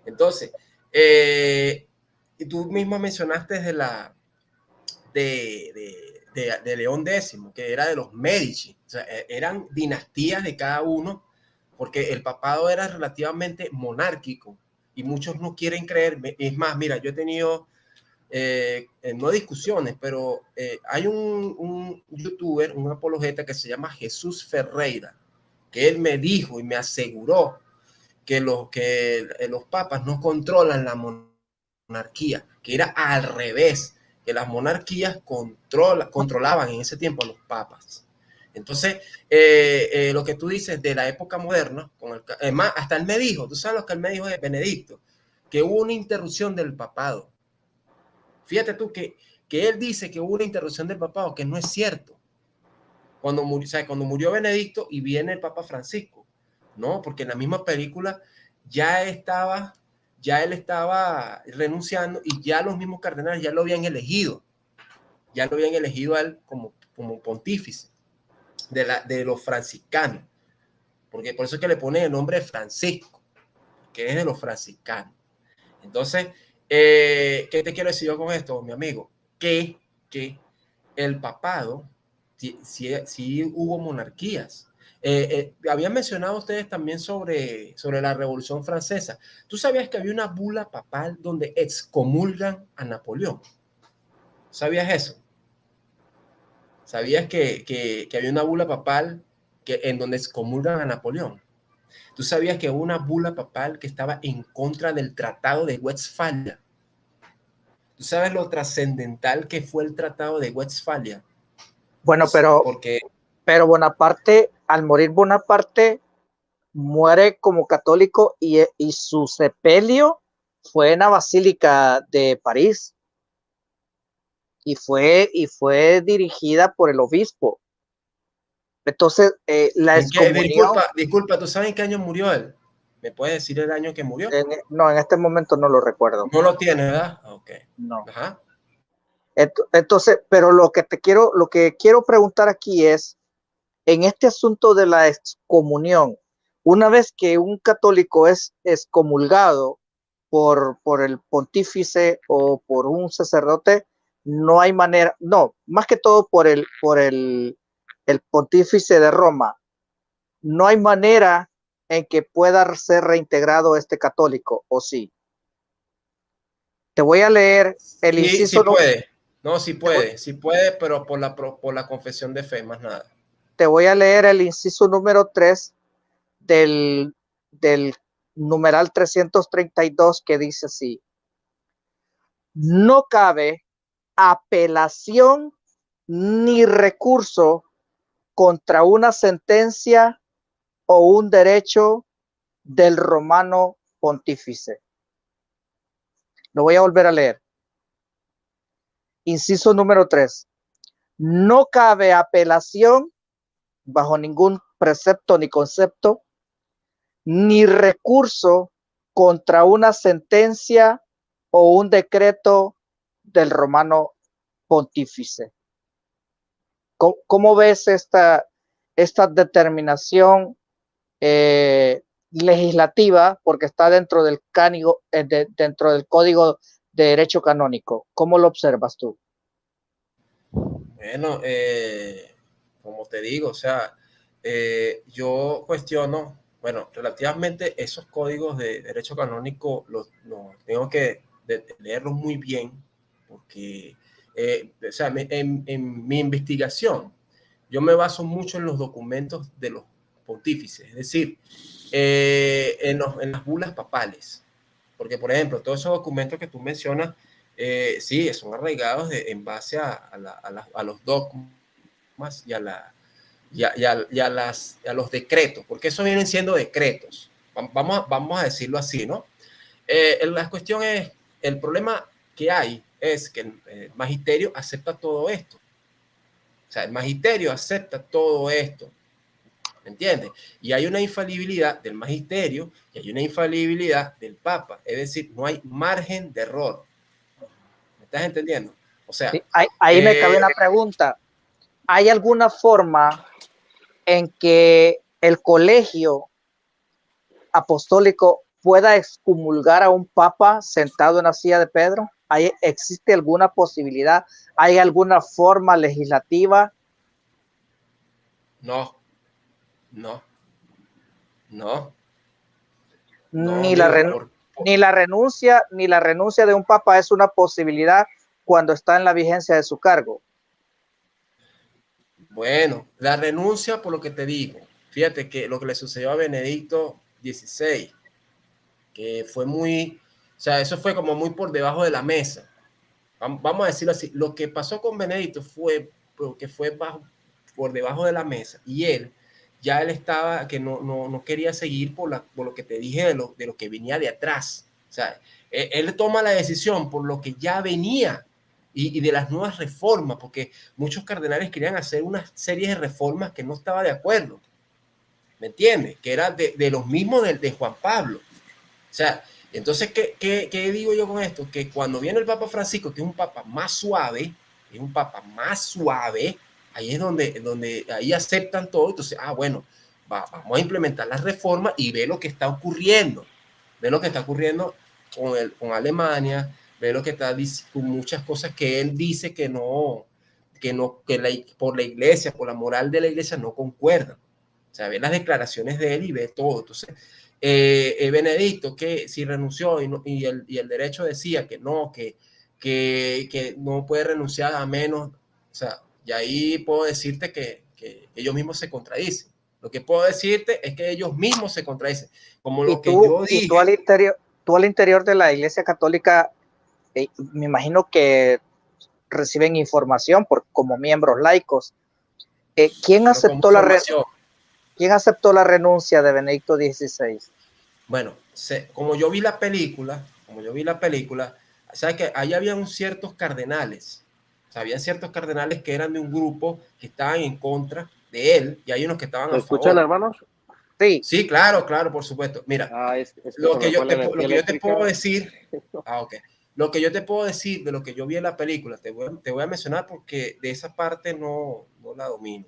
Entonces, Y tú mismo mencionaste de León X, que era de los Medici. O sea, eran dinastías de cada uno, porque el papado era relativamente monárquico y muchos no quieren creer. Es más, mira, yo he tenido, no discusiones, pero hay un youtuber, un apologeta que se llama Jesús Ferreira, que él me dijo y me aseguró que los papas no controlan la monarquía, que era al revés, que las monarquías controlaban en ese tiempo a los papas. Entonces, lo que tú dices de la época moderna, más, hasta él me dijo, tú sabes lo que él me dijo de Benedicto, que hubo una interrupción del papado. Fíjate tú que él dice que hubo una interrupción del papado, que no es cierto. Cuando murió Benedicto y viene el Papa Francisco, ¿no? Porque en la misma película ya él estaba renunciando y ya los mismos cardenales ya lo habían elegido a él como pontífice de los franciscanos, porque por eso es que le ponen el nombre de Francisco, que es de los franciscanos. Entonces, ¿qué te quiero decir yo con esto, mi amigo? Que el papado sí hubo monarquías. Habían mencionado ustedes también sobre la Revolución Francesa. ¿Tú sabías que había una bula papal donde excomulgan a Napoleón? ¿Sabías eso? ¿Sabías que había una bula papal en donde excomulgan a Napoleón? ¿Tú sabías que hubo una bula papal que estaba en contra del Tratado de Westfalia? ¿Tú sabes lo trascendental que fue el Tratado de Westfalia? Bueno, Porque pero Bonaparte, al morir Bonaparte, muere como católico y su sepelio fue en la Basílica de París y fue dirigida por el obispo. Entonces, la excomunión... Disculpa, ¿tú sabes en qué año murió él? ¿Me puedes decir el año que murió? No, en este momento no lo recuerdo. No lo tiene, ¿verdad? Ok. No. Ajá. Entonces, pero lo que quiero preguntar aquí es, en este asunto de la excomunión, una vez que un católico es excomulgado por el pontífice o por un sacerdote, no hay manera, no, más que todo por el pontífice de Roma, no hay manera en que pueda ser reintegrado este católico, ¿o sí? Te voy a leer el inciso. Sí puede. No, sí puede, pero por la confesión de fe, más nada. Te voy a leer el inciso número 3 del numeral 332, que dice así: no cabe apelación ni recurso contra una sentencia o un derecho del romano pontífice. Lo voy a volver a leer. Inciso número 3. No cabe apelación bajo ningún precepto ni concepto, ni recurso contra una sentencia o un decreto del romano pontífice. ¿Cómo ves esta determinación legislativa, porque está dentro del dentro del Código de Derecho Canónico? ¿Cómo lo observas tú? Bueno, como te digo, o sea, yo cuestiono, bueno, relativamente esos códigos de derecho canónico los tengo que leerlos muy bien, porque, o sea, en mi investigación, yo me baso mucho en los documentos de los pontífices, es decir, en las bulas papales, porque, por ejemplo, todos esos documentos que tú mencionas, sí, son arraigados en base a los dogmas y a los decretos, porque eso vienen siendo decretos. Vamos a decirlo así, ¿no? La cuestión es, el problema que hay es que el magisterio acepta todo esto. O sea, el magisterio acepta todo esto. ¿Me entiendes? Y hay una infalibilidad del magisterio y hay una infalibilidad del Papa. Es decir, no hay margen de error. ¿Me estás entendiendo? O sea, sí, ahí me cabe una pregunta. ¿Hay alguna forma en que el colegio apostólico pueda excomulgar a un papa sentado en la silla de Pedro? ¿Existe alguna posibilidad? ¿Hay alguna forma legislativa? No, no, no, no, Ni la, amigo, ni la renuncia de un papa es una posibilidad cuando está en la vigencia de su cargo. bueno, la renuncia por lo que te digo. Fíjate que lo que le sucedió a Benedicto XVI, que fue muy, o sea, eso fue como muy por debajo de la mesa. Vamos a decirlo así, lo que pasó con Benedicto fue porque fue por debajo de la mesa y él estaba que no quería seguir por lo que te dije de lo que venía de atrás. O sea, él toma la decisión por lo que ya venía y de las nuevas reformas, porque muchos cardenales querían hacer una serie de reformas que no estaba de acuerdo. ¿Me entiendes? Que era de los mismos de Juan Pablo. O sea, entonces, ¿qué digo yo con esto? Que cuando viene el Papa Francisco, que es un papa más suave, ahí es donde ahí aceptan todo. Entonces, bueno, vamos a implementar las reformas y ve lo que está ocurriendo. Ve lo que está ocurriendo con Alemania, ve lo que está con muchas cosas que él dice que por la iglesia, por la moral de la iglesia no concuerdan. O sea, ve las declaraciones de él y ve todo. Entonces, Benedicto, que si renunció y el derecho decía que no, que no puede renunciar a menos, o sea, y ahí puedo decirte que ellos mismos se contradicen. Lo que puedo decirte es que ellos mismos se contradicen. Como lo que yo dije. Tú al interior de la Iglesia Católica, me imagino que reciben información como miembros laicos. ¿Quién aceptó la renuncia de Benedicto XVI? Bueno, como yo vi la película, sabes que ahí había ciertos cardenales, o sea, había ciertos cardenales que eran de un grupo que estaban en contra de él y hay unos que estaban a favor. ¿Me escuchan, hermanos? Sí. Sí, claro, por supuesto. Mira, lo que yo te puedo decir, okay. Lo que yo te puedo decir de lo que yo vi en la película, te voy a mencionar porque de esa parte no la domino.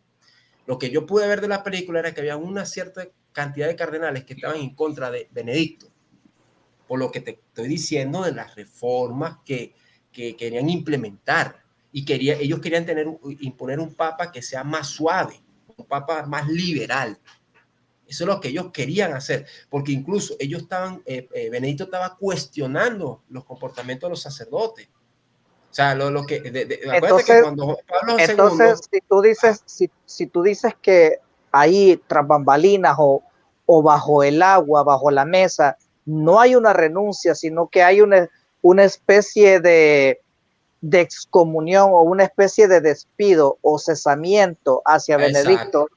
Lo que yo pude ver de la película era que había una cierta cantidad de cardenales que estaban en contra de Benedicto, por lo que te estoy diciendo de las reformas que querían implementar y ellos querían imponer un papa que sea más suave, un papa más liberal. Eso es lo que ellos querían hacer, porque incluso ellos Benedicto estaba cuestionando los comportamientos de los sacerdotes. O sea, acuérdate que cuando Pablo II... si tú dices que ahí tras bambalinas o bajo el agua, bajo la mesa, no hay una renuncia, sino que hay una especie de excomunión o una especie de despido o cesamiento hacia Benedicto.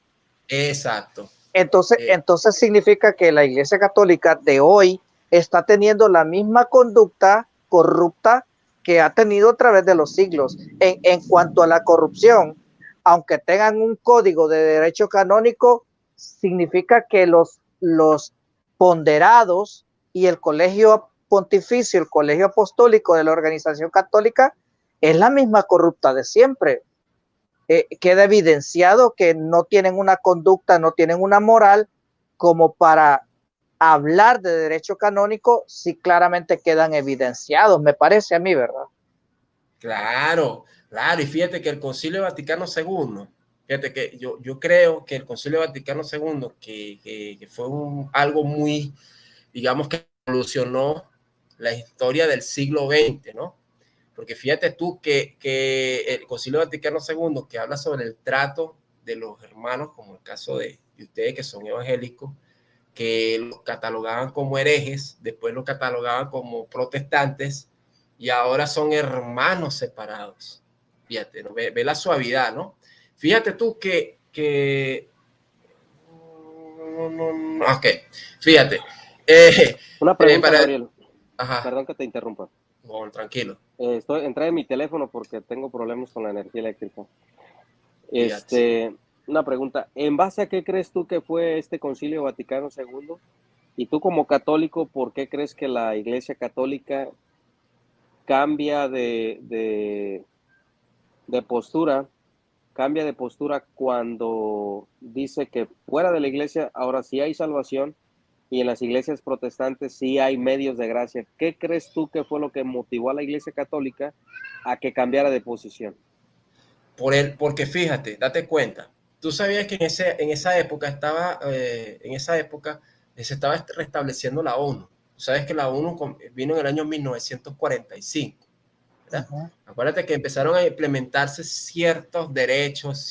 Exacto. Entonces significa que la Iglesia Católica de hoy está teniendo la misma conducta corrupta que ha tenido a través de los siglos. En cuanto a la corrupción, aunque tengan un código de derecho canónico, significa que los ponderados y el colegio pontificio, el colegio apostólico de la organización católica es la misma corrupta de siempre. Queda evidenciado que no tienen una conducta, no tienen una moral como para hablar de derecho canónico, si claramente quedan evidenciados, me parece a mí, ¿verdad? Claro, y fíjate que el Concilio Vaticano II, fíjate que yo creo que el Concilio Vaticano II, que fue algo muy, digamos, que evolucionó la historia del siglo XX, ¿no? Porque fíjate tú que el Concilio Vaticano II, que habla sobre el trato de los hermanos, como el caso de ustedes que son evangélicos, que los catalogaban como herejes, después los catalogaban como protestantes y ahora son hermanos separados. Fíjate, ¿no? Ve la suavidad, ¿no? Fíjate tú que ok, fíjate. Una pregunta, Gabriel. Ajá. Perdón que te interrumpa. Bueno, tranquilo. Entré en mi teléfono porque tengo problemas con la energía eléctrica. Una pregunta. ¿En base a qué crees tú que fue este Concilio Vaticano II? Y tú como católico, ¿por qué crees que la Iglesia Católica cambia de postura? Cambia de postura cuando dice que fuera de la iglesia ahora sí hay salvación y en las iglesias protestantes sí hay medios de gracia. ¿Qué crees tú que fue lo que motivó a la Iglesia Católica a que cambiara de posición? Porque fíjate, date cuenta, tú sabías que en esa época se estaba restableciendo la ONU. Tú sabes que la ONU vino en el año 1945, ¿verdad? Acuérdate que empezaron a implementarse ciertos derechos,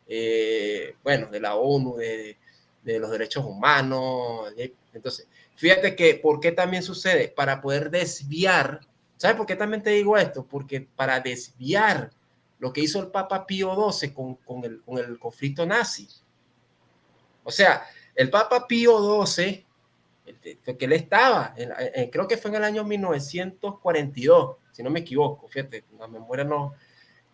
de la ONU, de los derechos humanos. Entonces, fíjate que, ¿por qué también sucede? Para poder desviar, ¿sabes por qué también te digo esto? Porque para desviar lo que hizo el Papa Pío XII con el conflicto nazi. O sea, el Papa Pío XII, que él estaba, creo que fue en el año 1942, si no me equivoco, fíjate, la memoria no,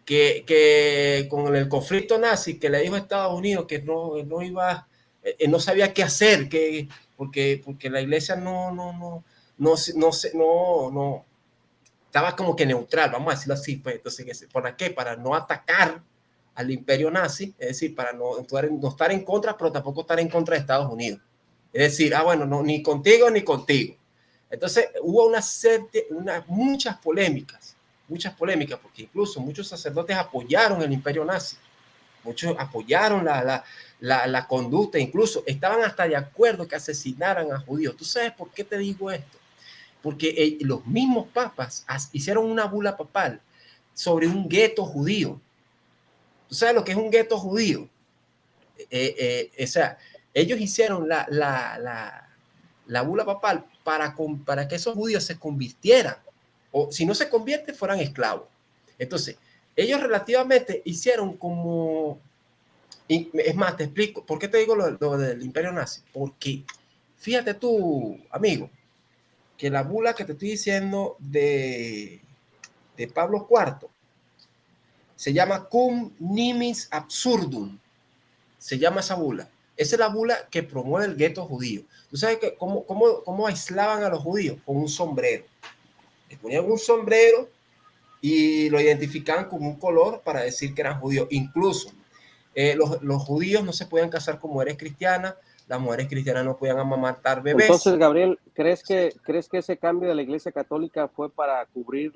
que con el conflicto nazi, que le dijo a Estados Unidos que no iba, no sabía qué hacer, porque la iglesia no estaba como que neutral, vamos a decirlo así, pues. Entonces, ¿para qué? Para no atacar al imperio nazi, es decir, para no estar en contra, pero tampoco estar en contra de Estados Unidos. Es decir, bueno, no, ni contigo ni contigo. Entonces, hubo muchas polémicas, porque incluso muchos sacerdotes apoyaron el imperio nazi, muchos apoyaron la conducta, incluso estaban hasta de acuerdo que asesinaran a judíos. ¿Tú sabes por qué te digo esto? Porque los mismos papas hicieron una bula papal sobre un gueto judío. ¿Tú sabes lo que es un gueto judío? O sea, ellos hicieron la bula papal para que esos judíos se convirtieran, o si no se convierten, fueran esclavos. Entonces, ellos relativamente hicieron como... Es más, te explico, ¿por qué te digo lo del imperio nazi? Porque, fíjate tú, amigo, que la bula que te estoy diciendo de Pablo IV se llama Cum Nimis Absurdum. Se llama esa bula. Esa es la bula que promueve el gueto judío. ¿Tú sabes cómo aislaban a los judíos? Con un sombrero. Les ponían un sombrero y lo identificaban con un color para decir que eran judíos. Incluso los judíos no se podían casar con mujeres cristianas, las mujeres cristianas no podían amamantar bebés. Entonces, Gabriel, ¿crees que ese cambio de la Iglesia Católica fue para cubrir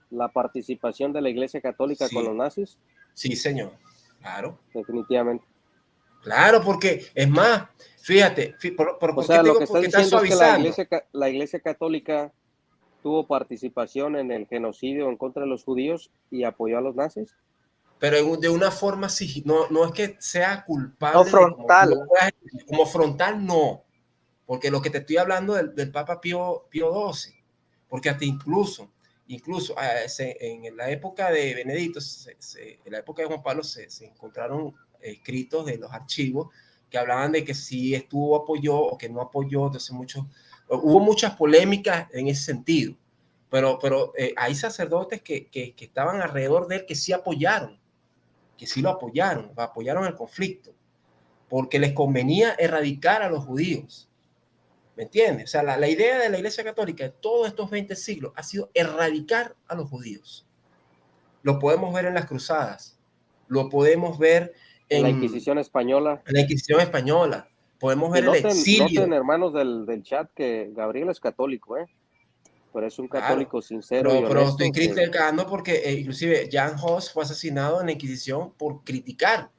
la participación de la Iglesia Católica con los nazis? Sí, señor. Claro. Definitivamente. Claro, porque es más, fíjate, o sea, lo que estás diciendo es que la Iglesia Católica tuvo participación en el genocidio en contra de los judíos y apoyó a los nazis. Pero de una forma sí, no es que sea culpable. No frontal. Como frontal no, porque lo que te estoy hablando del Papa Pío XII, porque hasta incluso en la época de Benedicto, en la época de Juan Pablo se encontraron escritos de los archivos que hablaban de que si apoyó o que no apoyó. Entonces hubo muchas polémicas en ese sentido, pero hay sacerdotes que estaban alrededor de él que sí apoyaron, apoyaron el conflicto, porque les convenía erradicar a los judíos. ¿Me entiendes? O sea, la idea de la Iglesia Católica de todos estos 20 siglos ha sido erradicar a los judíos. Lo podemos ver en las cruzadas, lo podemos ver en la Inquisición española. En la Inquisición española. Podemos ver el exilio. Noten, hermanos del chat, que Gabriel es católico, pero es un católico sincero y honesto. Pero estoy criticando porque inclusive Jan Hus fue asesinado en la Inquisición por criticar.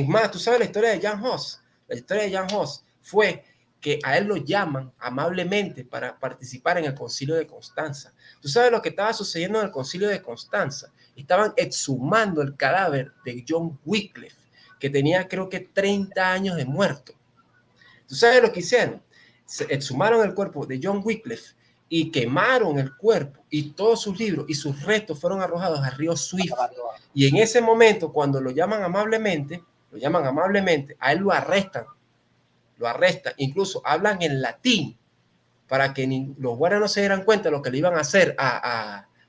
Más, tú sabes la historia de Jan Hus. La historia de Jan Hus fue que a él lo llaman amablemente para participar en el Concilio de Constanza. ¿Tú sabes lo que estaba sucediendo en el Concilio de Constanza? Estaban exhumando el cadáver de John Wycliffe, que tenía creo que 30 años de muerto. ¿Tú sabes lo que hicieron? Se exhumaron el cuerpo de John Wycliffe y quemaron el cuerpo y todos sus libros y sus restos fueron arrojados al río Swift. Y en ese momento, cuando lo llaman amablemente, a él lo arrestan, incluso hablan en latín para que los guardias no se dieran cuenta de lo que le iban a hacer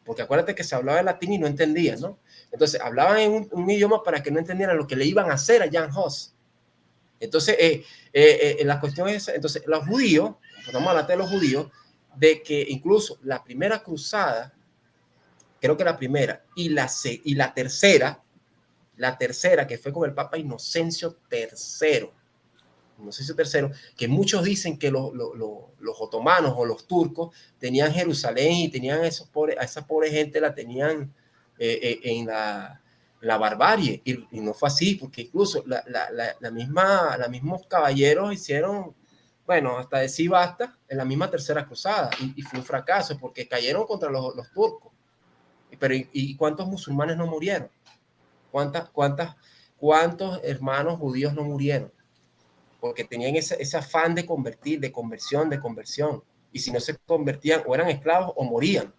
porque acuérdate que se hablaba en latín y no entendían, ¿no? Entonces hablaban en un idioma para que no entendieran lo que le iban a hacer a Jan Hus. Entonces, la cuestión es, entonces, los judíos, vamos a hablar de los judíos, de que incluso la primera cruzada, creo que la primera, y la tercera, que fue con el Papa Inocencio III, no sé si tercero, que muchos dicen que los otomanos o los turcos tenían Jerusalén y tenían a esa pobre gente la tenían en la barbarie, y no fue así, porque incluso mismos caballeros hicieron, bueno, hasta decir basta en la misma tercera cruzada, y fue un fracaso porque cayeron contra los turcos. Pero ¿y cuántos musulmanes no murieron? ¿Cuántos hermanos judíos no murieron? Porque tenían ese afán de convertir, de conversión, y si no se convertían o eran esclavos o morían.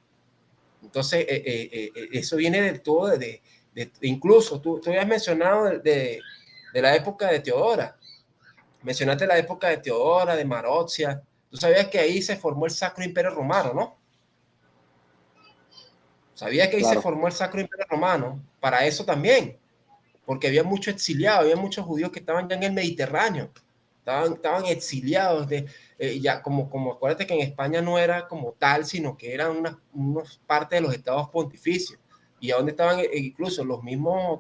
Entonces eso viene de todo, incluso tú habías mencionado de la época de Teodora, mencionaste la época de Teodora, de Marozia. Tú sabías que ahí se formó el Sacro Imperio Romano, ¿no? ¿Sabías que ahí se formó el Sacro Imperio Romano? Para eso también, porque había muchos exiliados, había muchos judíos que estaban ya en el Mediterráneo, estaban exiliados, ya como acuérdate que en España no era como tal, sino que eran unas partes de los estados pontificios, y a donde estaban incluso los mismos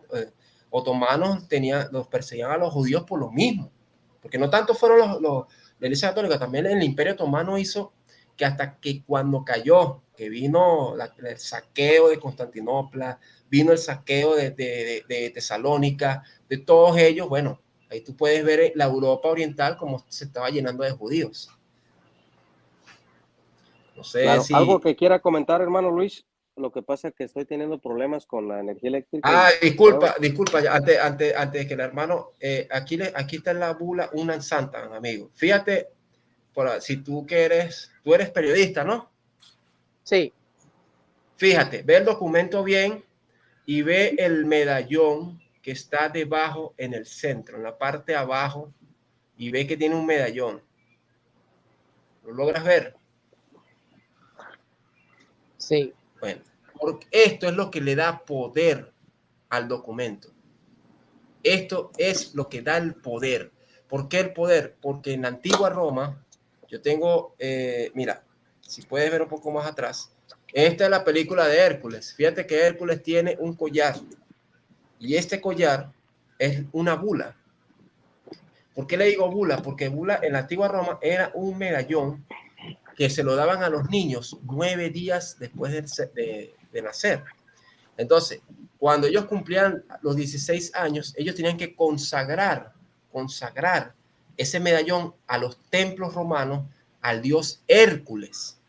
otomanos los perseguían a los judíos por lo mismo, porque no tanto fueron la Iglesia Católica, también el Imperio Otomano hizo que hasta que cuando cayó, que vino el saqueo de Constantinopla, vino el saqueo de Tesalónica, de todos ellos, bueno, ahí tú puedes ver la Europa oriental como se estaba llenando de judíos. No sé claro, si... algo que quiera comentar, hermano Luis. Lo que pasa es que estoy teniendo problemas con la energía eléctrica. Disculpa, antes de que el hermano, aquí está en la bula una santa, amigo. Fíjate, si tú eres periodista, ¿no? Sí. Fíjate, ve el documento bien y ve el medallón que está debajo en el centro, en la parte de abajo, y ve que tiene un medallón. ¿Lo logras ver? Sí. Bueno, porque esto es lo que le da poder al documento. Esto es lo que da el poder. ¿Por qué el poder? Porque en la antigua Roma, yo tengo, mira, si puedes ver un poco más atrás, esta es la película de Hércules. Fíjate que Hércules tiene un collar, y este collar es una bula. ¿Por qué le digo bula? Porque bula en la antigua Roma era un medallón que se lo daban a los niños 9 días después de nacer. Entonces, cuando ellos cumplían los 16 años, ellos tenían que consagrar ese medallón a los templos romanos, al dios Hércules.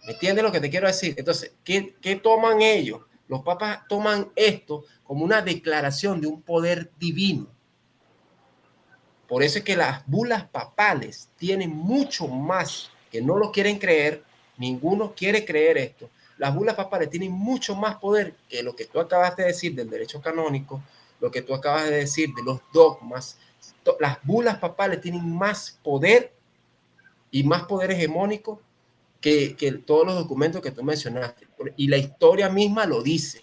¿Me entiendes lo que te quiero decir? Entonces, ¿qué toman ellos? Los papas toman esto como una declaración de un poder divino. Por eso es que las bulas papales tienen mucho más, que no lo quieren creer, ninguno quiere creer esto. Las bulas papales tienen mucho más poder que lo que tú acabas de decir del derecho canónico, lo que tú acabas de decir de los dogmas. Las bulas papales tienen más poder y más poder hegemónico que todos los documentos que tú mencionaste. Y la historia misma lo dice,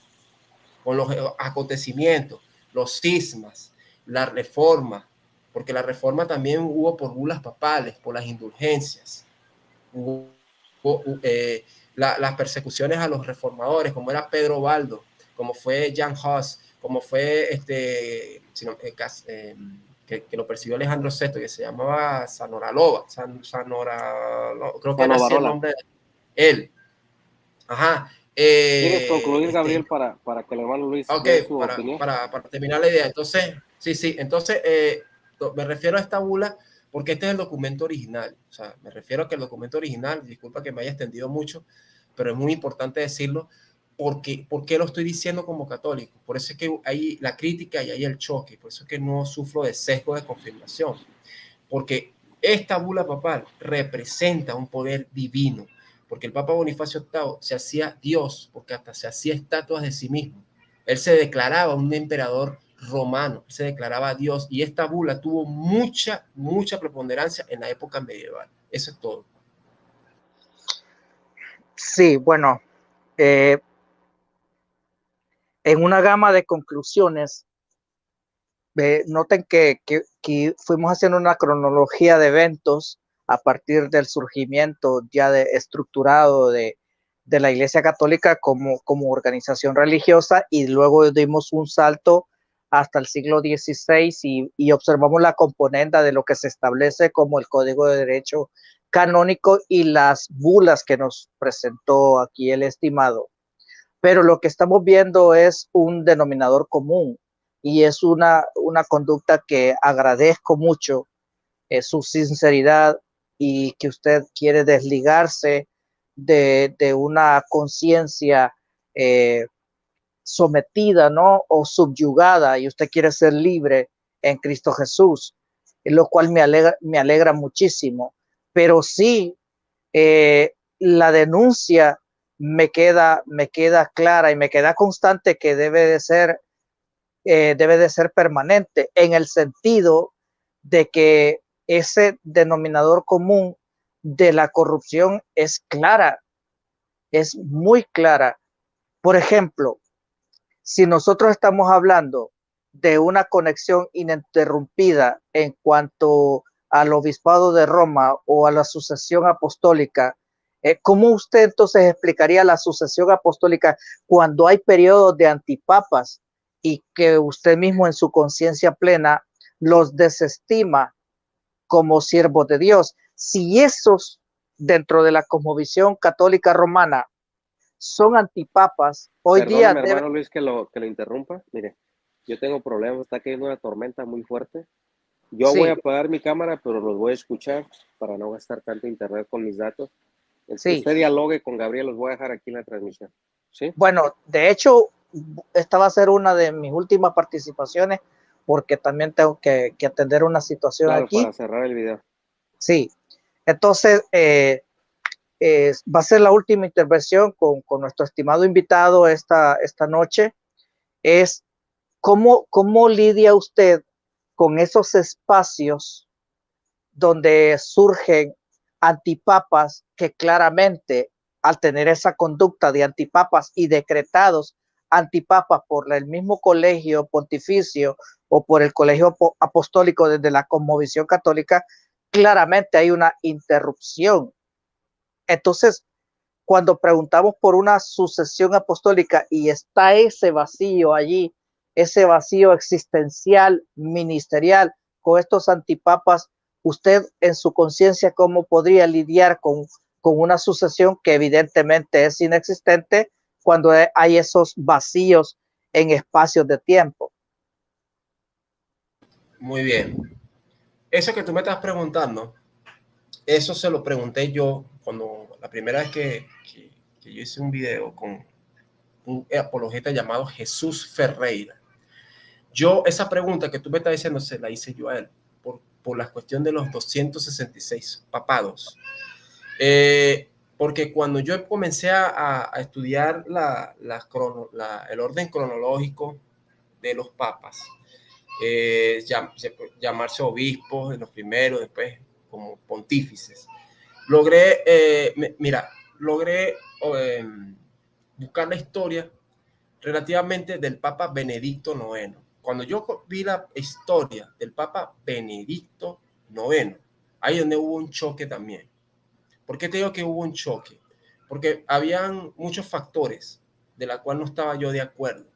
con los acontecimientos, los cismas, la reforma, porque la reforma también hubo por bulas papales, por las indulgencias, hubo las persecuciones a los reformadores, como era Pedro Baldo, como fue Jan Hus, como fue que lo persiguió Alejandro VI, que se llamaba Sanoralova, creo que era así el nombre de él. Ajá. ¿Quieres concluir, Gabriel, para que el hermano Luis dé su opinión? Para terminar la idea. Entonces, entonces me refiero a esta bula porque este es el documento original. O sea, me refiero a que el documento original, disculpa que me haya extendido mucho, pero es muy importante decirlo, ¿por qué lo estoy diciendo como católico? Por eso es que hay la crítica y hay el choque, por eso es que no sufro de sesgo de confirmación, porque esta bula papal representa un poder divino, porque el Papa Bonifacio VIII se hacía Dios, porque hasta se hacía estatuas de sí mismo. Él se declaraba un emperador romano, se declaraba Dios, y esta bula tuvo mucha preponderancia en la época medieval. Eso es todo. Sí, bueno, en una gama de conclusiones, noten que fuimos haciendo una cronología de eventos a partir del surgimiento ya estructurado de la Iglesia Católica como organización religiosa, y luego dimos un salto hasta el siglo XVI y observamos la componenda de lo que se establece como el Código de Derecho Canónico y las bulas que nos presentó aquí el estimado. Pero lo que estamos viendo es un denominador común y es una conducta que agradezco mucho, su sinceridad y que usted quiere desligarse de una conciencia sometida, ¿no? O subyugada, y usted quiere ser libre en Cristo Jesús, lo cual me alegra muchísimo. Pero sí, la denuncia me queda clara y me queda constante que debe de ser permanente, en el sentido de que ese denominador común de la corrupción es clara, es muy clara. Por ejemplo, si nosotros estamos hablando de una conexión ininterrumpida en cuanto al obispado de Roma o a la sucesión apostólica, ¿cómo usted entonces explicaría la sucesión apostólica cuando hay periodos de antipapas y que usted mismo en su conciencia plena los desestima como siervos de Dios? Si esos dentro de la cosmovisión católica romana son antipapas, hoy día Perdóneme, hermano Luis, que lo interrumpa. Mire, yo tengo problemas, está cayendo una tormenta muy fuerte. Yo voy a sí, apagar mi cámara, pero los voy a escuchar para no gastar tanto internet con mis datos. sí. Usted dialogue con Gabriel, los voy a dejar aquí en la transmisión. ¿Sí? Bueno, de hecho, esta va a ser una de mis últimas participaciones porque también tengo que atender una situación Claro, aquí. para cerrar el video. Sí, entonces va a ser la última intervención con nuestro estimado invitado esta noche. Es cómo lidia usted con esos espacios donde surgen antipapas que claramente, al tener esa conducta de antipapas y decretados antipapas por el mismo colegio pontificio o por el colegio apostólico desde la cosmovisión católica, claramente hay una interrupción. Entonces, cuando preguntamos por una sucesión apostólica y está ese vacío allí, ese vacío existencial, ministerial, con estos antipapas, usted en su conciencia, ¿cómo podría lidiar con una sucesión que evidentemente es inexistente cuando hay esos vacíos en espacios de tiempo? Muy bien. Eso que tú me estás preguntando, eso se lo pregunté yo cuando la primera vez que yo hice un video con un apologeta llamado Jesús Ferreira. Yo, esa pregunta que tú me estás diciendo, se la hice yo a él por la cuestión de los 266 papados. Porque cuando yo comencé a estudiar el orden cronológico de los papas, llamarse obispos, los primeros, después como pontífices, logré buscar la historia relativamente del Papa Benedicto IX. Cuando yo vi la historia del Papa Benedicto IX, ahí donde hubo un choque también. ¿Por qué te digo que hubo un choque? Porque habían muchos factores de la cual no estaba yo de acuerdo.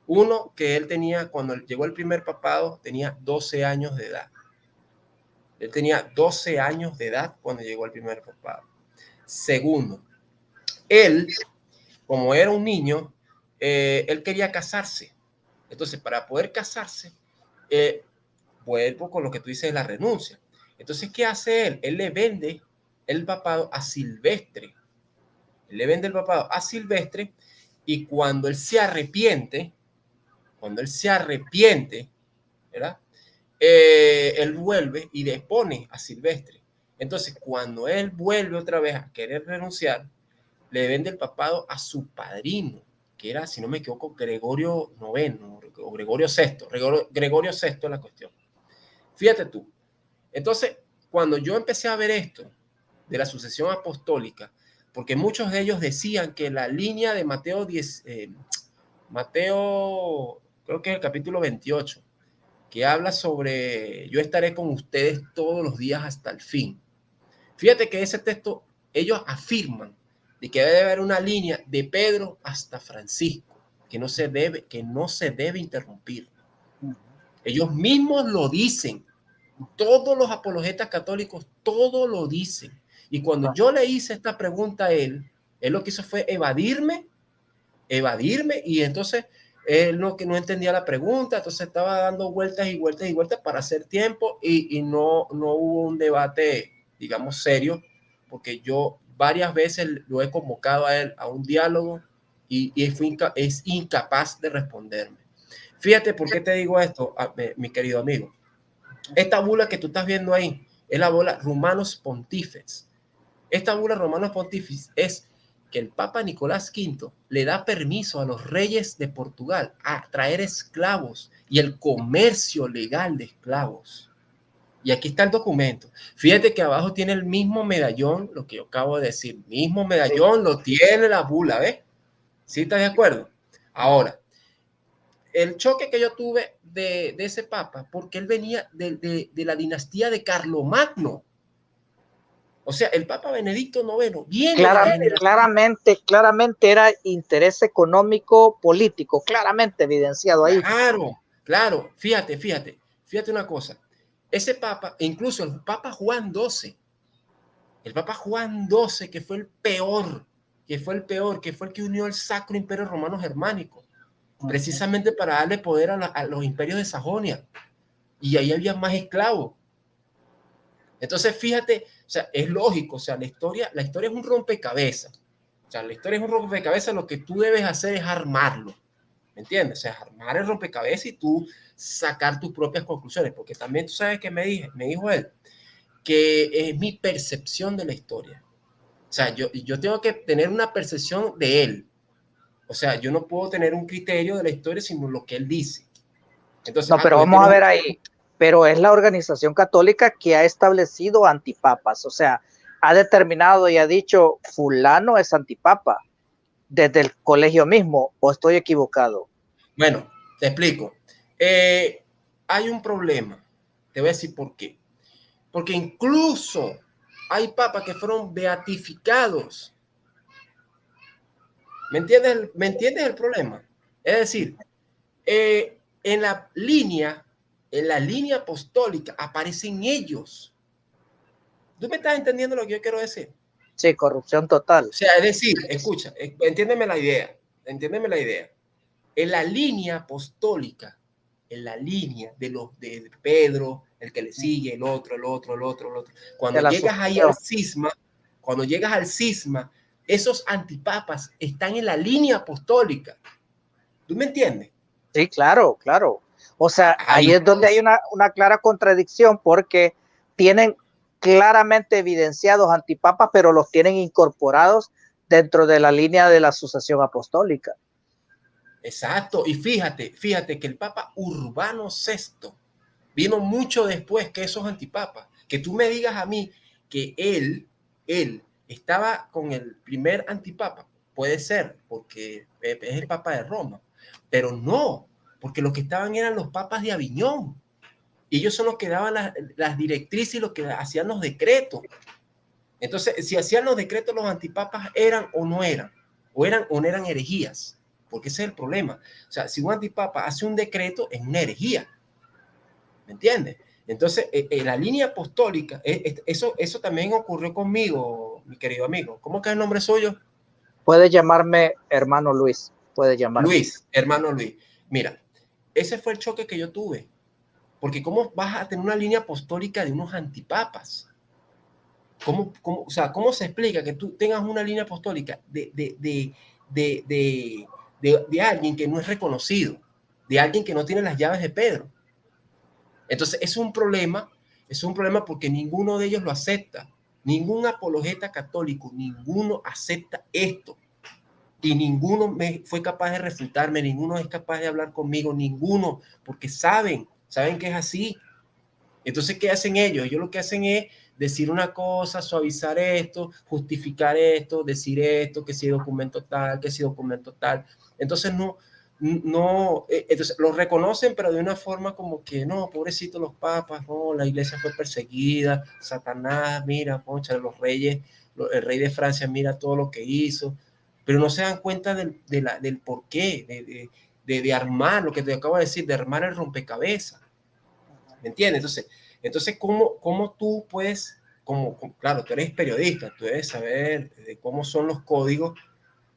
Uno, que él tenía, cuando llegó el primer papado, tenía 12 años de edad. Él tenía 12 años de edad cuando llegó el primer papado. Segundo, él, como era un niño, él quería casarse. Entonces, para poder casarse, vuelvo con lo que tú dices de la renuncia. Entonces, ¿qué hace él? Él le vende el papado a Silvestre. Él le vende el papado a Silvestre y cuando él se arrepiente, ¿verdad? Él vuelve y depone a Silvestre. Entonces, cuando él vuelve otra vez a querer renunciar, le vende el papado a su padrino, que era, si no me equivoco, Gregorio IX o Gregorio VI. Gregorio VI es la cuestión. Fíjate tú. Entonces, cuando yo empecé a ver esto de la sucesión apostólica, porque muchos de ellos decían que la línea de Mateo 10, Mateo, creo que es el capítulo 28, que habla sobre yo estaré con ustedes todos los días hasta el fin. Fíjate que ese texto, ellos afirman de que debe haber una línea de Pedro hasta Francisco, que no se debe interrumpir. Ellos mismos lo dicen. Todos los apologetas católicos, todo lo dicen. Y cuando yo le hice esta pregunta a él lo que hizo fue evadirme, y entonces él que no entendía la pregunta, entonces estaba dando vueltas y vueltas y vueltas para hacer tiempo y no hubo un debate, digamos, serio, porque yo varias veces lo he convocado a él a un diálogo y es incapaz de responderme. Fíjate por qué te digo esto, mi querido amigo. Esta bula que tú estás viendo ahí es la bula Romanos Pontifex. Esta bula Romanos Pontifex es que el Papa Nicolás V le da permiso a los reyes de Portugal a traer esclavos y el comercio legal de esclavos. Y aquí está el documento. Fíjate que abajo tiene el mismo medallón, lo que yo acabo de decir, mismo medallón, sí. Lo tiene la bula, ¿ves? ¿Sí estás de acuerdo? Ahora, el choque que yo tuve de ese papa, porque él venía de la dinastía de Carlomagno. O sea, el Papa Benedicto IX viene claramente era interés económico político, claramente evidenciado ahí. Claro. Fíjate una cosa. Ese Papa, incluso el Papa Juan XII, que fue el peor, que fue el que unió el Sacro Imperio Romano Germánico, precisamente para darle poder a los imperios de Sajonia. Y ahí había más esclavos. Entonces, fíjate, o sea, es lógico, o sea, la historia es un rompecabezas. O sea, la historia es un rompecabezas, lo que tú debes hacer es armarlo. ¿Me entiendes? O sea, armar el rompecabezas y tú sacar tus propias conclusiones, porque también tú sabes que me dijo él, que es mi percepción de la historia. O sea, yo tengo que tener una percepción de él. O sea, yo no puedo tener un criterio de la historia sino lo que él dice. Entonces, no, pero vamos a ver ahí. Pero es la organización católica que ha establecido antipapas, o sea, ha determinado y ha dicho fulano es antipapa desde el colegio mismo, ¿o estoy equivocado? Bueno, te explico. Hay un problema, te voy a decir por qué. Porque incluso hay papas que fueron beatificados. ¿Me entiendes el problema? Es decir, en la línea apostólica aparecen ellos. ¿Tú me estás entendiendo lo que yo quiero decir? Sí, corrupción total. O sea, es decir, escucha, entiéndeme la idea. En la línea apostólica, en la línea de Pedro, el que le sigue, el otro. Cuando llegas ahí al cisma, esos antipapas están en la línea apostólica. ¿Tú me entiendes? Sí, claro. O sea, ahí es donde hay una clara contradicción, porque tienen claramente evidenciados antipapas, pero los tienen incorporados dentro de la línea de la sucesión apostólica. Exacto. Y fíjate que el Papa Urbano VI vino mucho después que esos antipapas. Que tú me digas a mí que él estaba con el primer antipapa, puede ser, porque es el Papa de Roma, pero no, porque los que estaban eran los papas de Aviñón. Y ellos son los que daban las directrices y los que hacían los decretos. Entonces, si hacían los decretos, los antipapas eran o no eran, o no eran herejías, porque ese es el problema. O sea, si un antipapa hace un decreto, es una herejía. ¿Me entiendes? Entonces, en la línea apostólica, eso también ocurrió conmigo, mi querido amigo. ¿Cómo que es el nombre suyo? Puede llamarme hermano Luis. Puede llamarme. Luis, hermano Luis. Mira, ese fue el choque que yo tuve. Porque ¿cómo vas a tener una línea apostólica de unos antipapas? O sea, ¿cómo se explica que tú tengas una línea apostólica de alguien que no es reconocido, de alguien que no tiene las llaves de Pedro? Entonces, es un problema porque ninguno de ellos lo acepta. Ningún apologeta católico, ninguno acepta esto. Y ninguno fue capaz de refutarme, ninguno es capaz de hablar conmigo, ninguno, porque saben que es así. Entonces, ¿qué hacen ellos? Ellos lo que hacen es decir una cosa, suavizar esto, justificar esto, decir esto, que si documento tal, que si documento tal. Entonces, entonces lo reconocen, pero de una forma como que no, pobrecitos los papas, no, la iglesia fue perseguida, Satanás, mira, poncha, los reyes, el rey de Francia, mira todo lo que hizo, pero no se dan cuenta del porqué, de armar, lo que te acabo de decir, de armar el rompecabezas. ¿Me entiendes? Entonces ¿cómo tú puedes, claro, tú eres periodista, tú debes saber de cómo son los códigos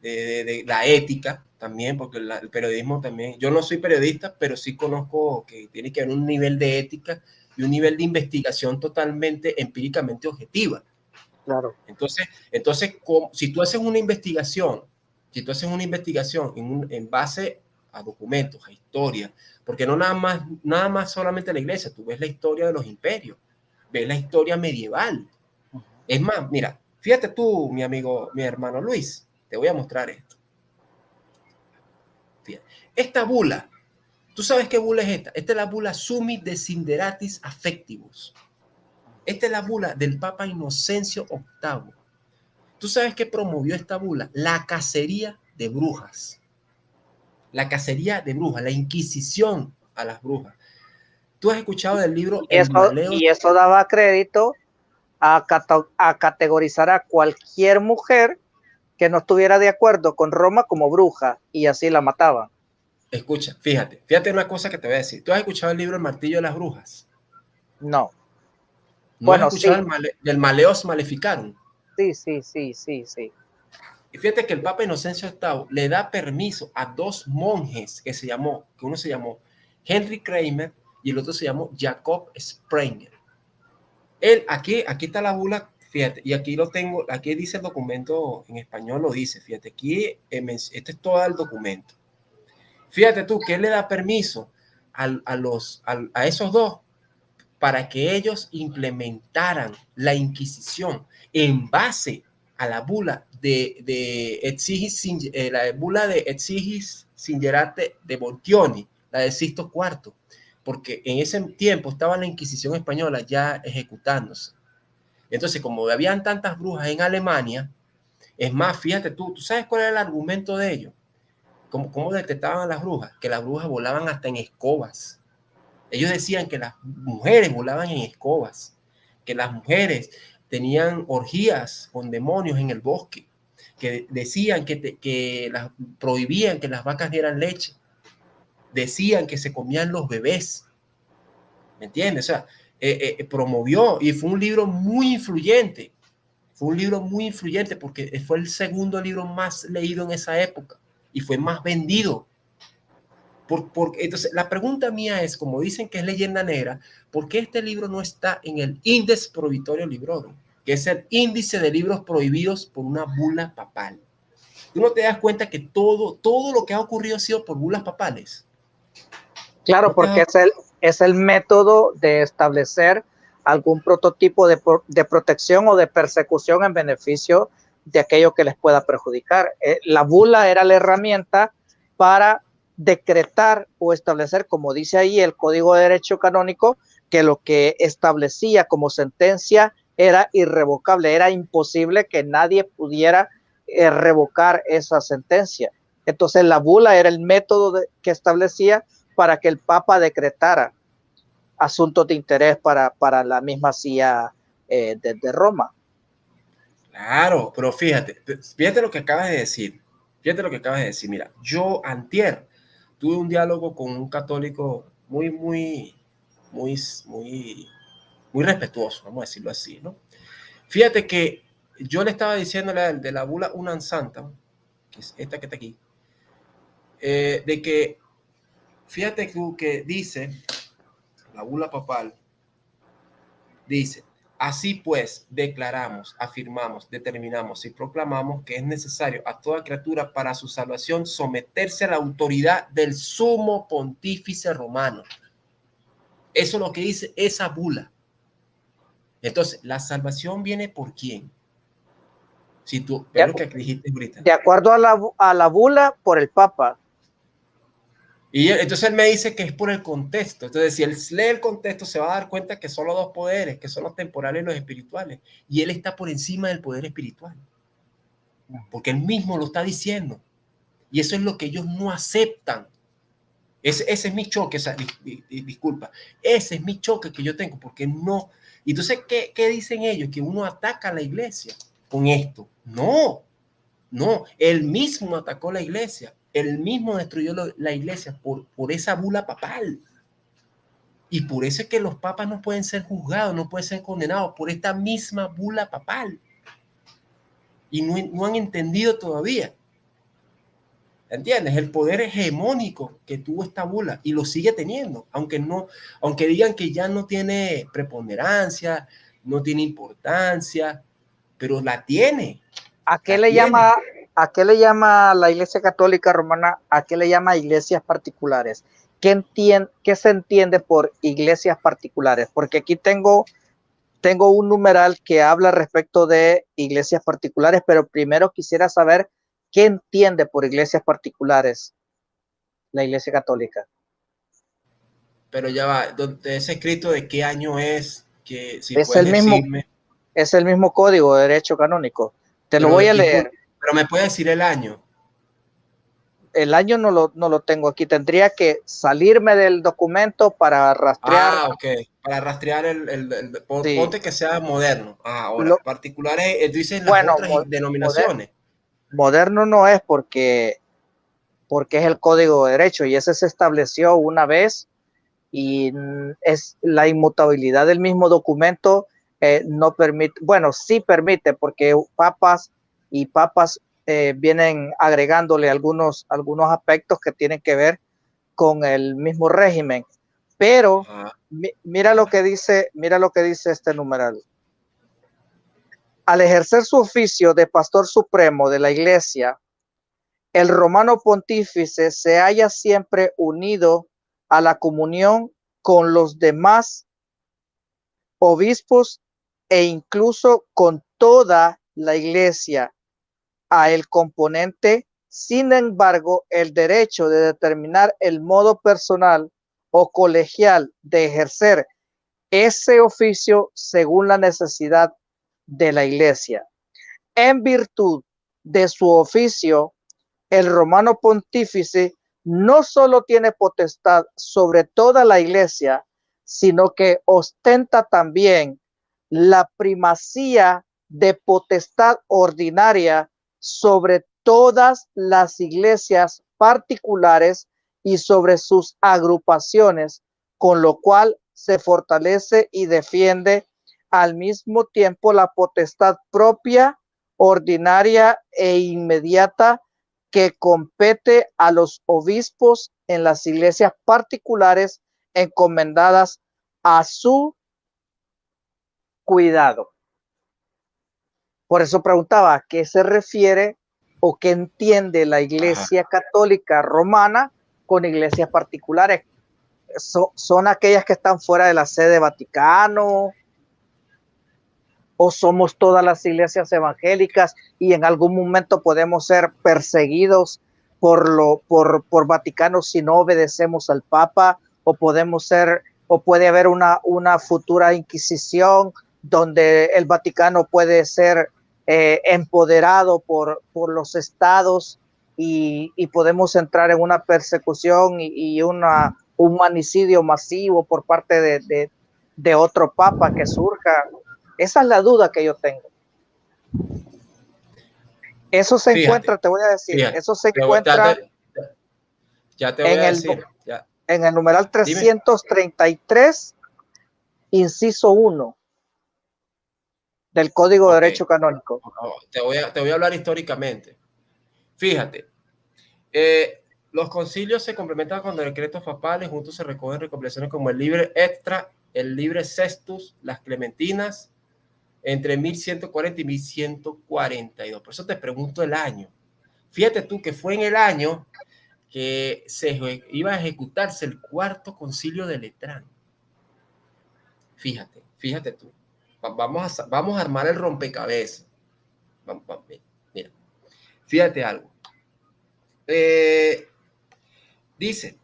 de la ética también, porque el periodismo también, yo no soy periodista, pero sí conozco que tiene que haber un nivel de ética y un nivel de investigación totalmente empíricamente objetiva. Claro. Entonces si tú haces una investigación, en base a documentos, a historia, porque no nada más solamente la iglesia, tú ves la historia de los imperios, ves la historia medieval. Es más, mira, fíjate tú, mi amigo, mi hermano Luis, te voy a mostrar esto. Fíjate. Esta bula, ¿tú sabes qué bula es esta? Esta es la bula Summi Desideratis Affectivus. Esta es la bula del Papa Inocencio VIII. ¿Tú sabes qué promovió esta bula? La cacería de brujas. La cacería de brujas, la inquisición a las brujas. ¿Tú has escuchado del libro Y eso daba crédito a categorizar a cualquier mujer que no estuviera de acuerdo con Roma como bruja, y así la mataban. Escucha, fíjate una cosa que te voy a decir. ¿Tú has escuchado el libro El martillo de las brujas? No. ¿No Bueno, has escuchado sí. del Maleus Maleficarum? Sí. Y fíjate que el Papa Inocencio VIII le da permiso a dos monjes que uno se llamó Henry Kramer y el otro se llamó Jacob Sprenger. Aquí está la bula, fíjate, y aquí lo tengo, aquí dice el documento en español, lo dice, fíjate, aquí este es todo el documento. Fíjate tú que él le da permiso a esos dos para que ellos implementaran la Inquisición en base a la bula de Exigis Singerate de Montioni, la de Sixto IV, porque en ese tiempo estaba la Inquisición española ya ejecutándose. Entonces, como habían tantas brujas en Alemania, es más, fíjate tú sabes cuál era el argumento de ellos. ¿Cómo detectaban a las brujas? Que las brujas volaban hasta en escobas. Ellos decían que las mujeres volaban en escobas, que las mujeres tenían orgías con demonios en el bosque, que decían que las prohibían que las vacas dieran leche, decían que se comían los bebés. ¿Me entiendes? O sea, promovió, y fue un libro muy influyente. Fue un libro muy influyente porque fue el segundo libro más leído en esa época y fue más vendido. Entonces, la pregunta mía es, como dicen que es leyenda negra, ¿por qué este libro no está en el Index Prohibitorio Librorum, que es el índice de libros prohibidos por una bula papal? ¿Tú no te das cuenta que todo lo que ha ocurrido ha sido por bulas papales? Claro, ¿No porque es el método de establecer algún prototipo de protección o de persecución en beneficio de aquello que les pueda perjudicar. La bula era la herramienta para decretar o establecer, como dice ahí el Código de Derecho Canónico, que lo que establecía como sentencia era irrevocable, era imposible que nadie pudiera revocar esa sentencia. Entonces la bula era el método que establecía para que el Papa decretara asuntos de interés para la misma silla de Roma. Claro, pero fíjate lo que acabas de decir. Fíjate lo que acabas de decir. Mira, yo antier tuve un diálogo con un católico muy respetuoso, vamos a decirlo así, ¿no? Fíjate que yo le estaba diciéndole de la bula Unam Santa, que es esta que está aquí, de que, fíjate tú que dice, la bula papal, dice, así pues, declaramos, afirmamos, determinamos y proclamamos que es necesario a toda criatura para su salvación someterse a la autoridad del sumo pontífice romano. Eso es lo que dice esa bula. Entonces, ¿la salvación viene por quién? Si tú ves lo que dijiste ahorita. De acuerdo a la bula, por el Papa. Y entonces él me dice que es por el contexto. Entonces, si él lee el contexto, se va a dar cuenta que son los dos poderes, que son los temporales y los espirituales. Y él está por encima del poder espiritual. Porque él mismo lo está diciendo. Y eso es lo que ellos no aceptan. Ese es mi choque, disculpa. Ese es mi choque que yo tengo, porque no. Entonces, ¿qué dicen ellos? Que uno ataca a la iglesia con esto. No. Él mismo atacó la iglesia. Él mismo destruyó la iglesia por esa bula papal. Y por eso es que los papas no pueden ser juzgados, no pueden ser condenados por esta misma bula papal. Y no han entendido todavía. ¿Entiendes? El poder hegemónico que tuvo esta bula y lo sigue teniendo, aunque digan que ya no tiene preponderancia, no tiene importancia, pero la tiene. ¿A qué le llama la Iglesia Católica Romana? ¿A qué le llama iglesias particulares? ¿Qué se entiende por iglesias particulares? Porque aquí tengo un numeral que habla respecto de iglesias particulares, pero primero quisiera saber qué entiende por iglesias particulares la Iglesia Católica. Pero ya va, ese escrito de qué año es, que si Es puedes el mismo, decirme. es el mismo código de derecho canónico. Te lo voy a leer. Pero me puedes decir el año. El año no lo tengo aquí. Tendría que salirme del documento para rastrear. Ah, ok. Para rastrear Sí. ponte que sea moderno. Ahora, particulares, dicen las Bueno, otras denominaciones. Moderno no es porque es el código de derecho y ese se estableció una vez y es la inmutabilidad del mismo documento. No permite, bueno, sí permite, porque papas vienen agregándole algunos aspectos que tienen que ver con el mismo régimen, pero mira lo que dice este numeral. Al ejercer su oficio de pastor supremo de la Iglesia, el romano pontífice se halla siempre unido a la comunión con los demás obispos e incluso con toda la Iglesia, a el componente. Sin embargo, el derecho de determinar el modo personal o colegial de ejercer ese oficio según la necesidad de la Iglesia. En virtud de su oficio, el romano pontífice no solo tiene potestad sobre toda la Iglesia, sino que ostenta también la primacía de potestad ordinaria sobre todas las iglesias particulares y sobre sus agrupaciones, con lo cual se fortalece y defiende al mismo tiempo la potestad propia, ordinaria e inmediata que compete a los obispos en las iglesias particulares encomendadas a su cuidado. Por eso preguntaba a qué se refiere o qué entiende la Iglesia Católica Romana con iglesias particulares. ¿Son aquellas que están fuera de la sede Vaticano? ¿O somos todas las iglesias evangélicas y en algún momento podemos ser perseguidos por Vaticano si no obedecemos al Papa? ¿O puede haber una futura Inquisición donde el Vaticano puede ser empoderado por los estados y podemos entrar en una persecución y un manicidio masivo por parte de otro Papa que surja? Esa es la duda que yo tengo. Eso se encuentra, te voy a decir, eso se encuentra ya te voy a decir. En el numeral 333, inciso 1 del Código de Derecho Canónico. Te voy a hablar históricamente. Fíjate, los concilios se complementan con decretos papales, juntos se recogen recopilaciones como el Libre Extra, el Libre Sextus, las Clementinas, entre 1140 y 1142. Por eso te pregunto el año. Fíjate tú que fue en el año que se iba a ejecutarse el cuarto concilio de Letrán. Fíjate tú. Vamos a armar el rompecabezas. Mira, fíjate algo. Dice,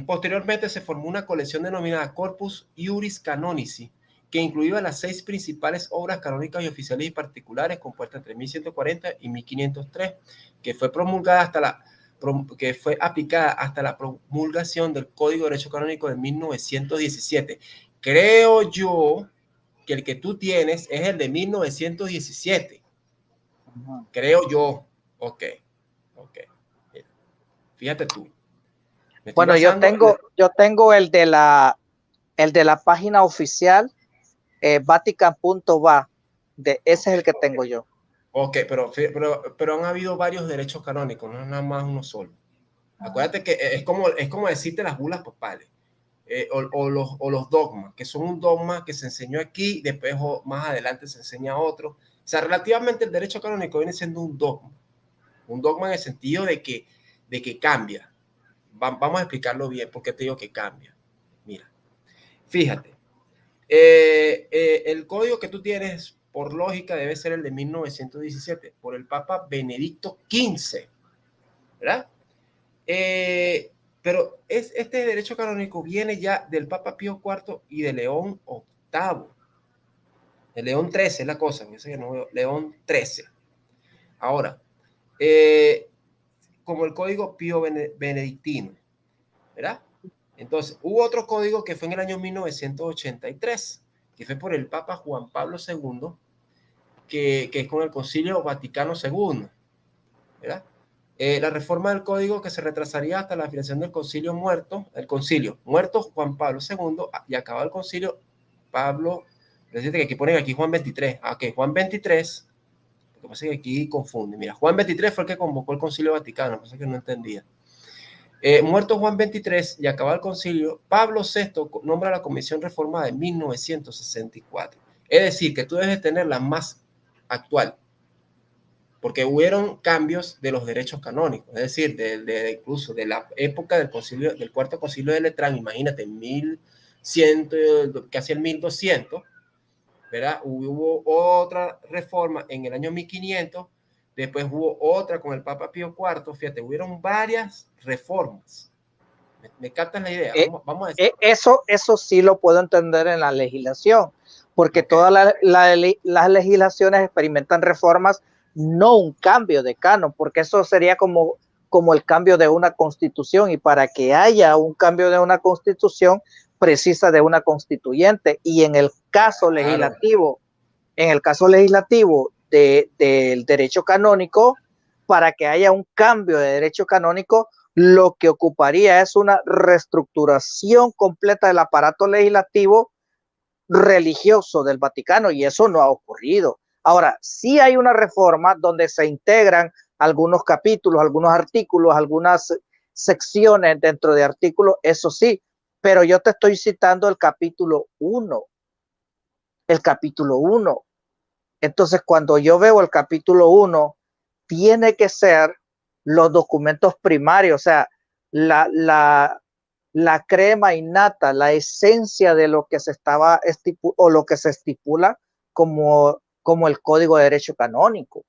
posteriormente se formó una colección denominada Corpus Iuris Canonici, que incluía las 6 principales obras canónicas y oficiales y particulares compuestas entre 1140 y 1503, que fue aplicada hasta la promulgación del Código de Derecho Canónico de 1917. Creo yo que el que tú tienes es el de 1917. Creo yo. Ok. Fíjate tú. Bueno, yo tengo el de la página oficial, Vatican.va, ese es el que tengo yo. Ok, pero han habido varios derechos canónicos, no es nada más uno solo. Acuérdate que es como decirte las bulas papales, o los dogmas, que son un dogma que se enseñó aquí, después más adelante se enseña otro. O sea, relativamente el derecho canónico viene siendo un dogma en el sentido de que cambia. Vamos a explicarlo bien, porque te digo que cambia. Mira, fíjate, el código que tú tienes, por lógica, debe ser el de 1917, por el Papa Benedicto XV, ¿verdad? Pero este derecho canónico viene ya del Papa Pío IV y de León VIII. De León XIII es la cosa, León XIII. Ahora, como el código Pío Benedictino, ¿verdad? Entonces, hubo otro código que fue en el año 1983, que fue por el Papa Juan Pablo II, que es con el Concilio Vaticano II, ¿verdad? La reforma del código que se retrasaría hasta la afiliación del concilio muerto Juan Pablo II y acabado el concilio Pablo, decirte que aquí ponen aquí Juan 23, que Juan 23, lo que pasa es que aquí confunde, mira, Juan 23 fue el que convocó el concilio Vaticano, pasa que no entendía. Muerto Juan 23 y acabado el concilio, Pablo VI nombra la comisión reformada de 1964, es decir, que tú debes tener la más actual, porque hubieron cambios de los derechos canónicos, es decir, incluso de la época del cuarto concilio de Letrán, imagínate, 1100, casi el 1200, ¿verdad? Hubo otra reforma en el año 1500, después hubo otra con el Papa Pío IV, fíjate, hubieron varias reformas. ¿Me captas la idea? Vamos a decir. Eso sí lo puedo entender en la legislación, porque okay, todas las legislaciones experimentan reformas, no un cambio de canon, porque eso sería como el cambio de una constitución, y para que haya un cambio de una constitución precisa de una constituyente, y en el caso legislativo, del derecho canónico, para que haya un cambio de derecho canónico, lo que ocuparía es una reestructuración completa del aparato legislativo religioso del Vaticano, y eso no ha ocurrido. Ahora, sí hay una reforma donde se integran algunos capítulos, algunos artículos, algunas secciones dentro de artículos, eso sí, pero yo te estoy citando el capítulo 1. El capítulo 1. Entonces, cuando yo veo el capítulo 1, tiene que ser los documentos primarios, o sea, la crema innata, la esencia de lo que se estaba o lo que se estipula como el Código de Derecho Canónico.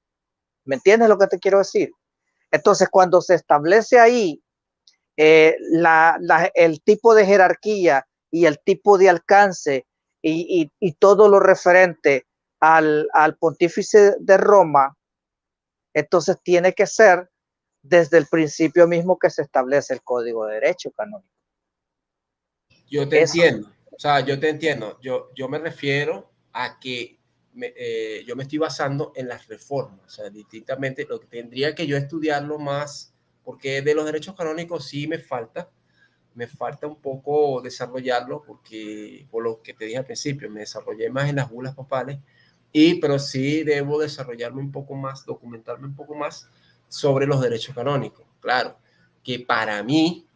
¿Me entiendes lo que te quiero decir? Entonces, cuando se establece ahí el tipo de jerarquía y el tipo de alcance y todo lo referente al pontífice de Roma, entonces tiene que ser desde el principio mismo que se establece el Código de Derecho Canónico. Yo te entiendo, o sea, yo te entiendo. Yo me refiero a que yo me estoy basando en las reformas, o sea, distintamente lo que tendría que yo estudiarlo más, porque de los derechos canónicos sí me falta un poco desarrollarlo, porque por lo que te dije al principio, me desarrollé más en las bulas papales, pero sí debo desarrollarme un poco más, documentarme un poco más sobre los derechos canónicos. Claro, que para mí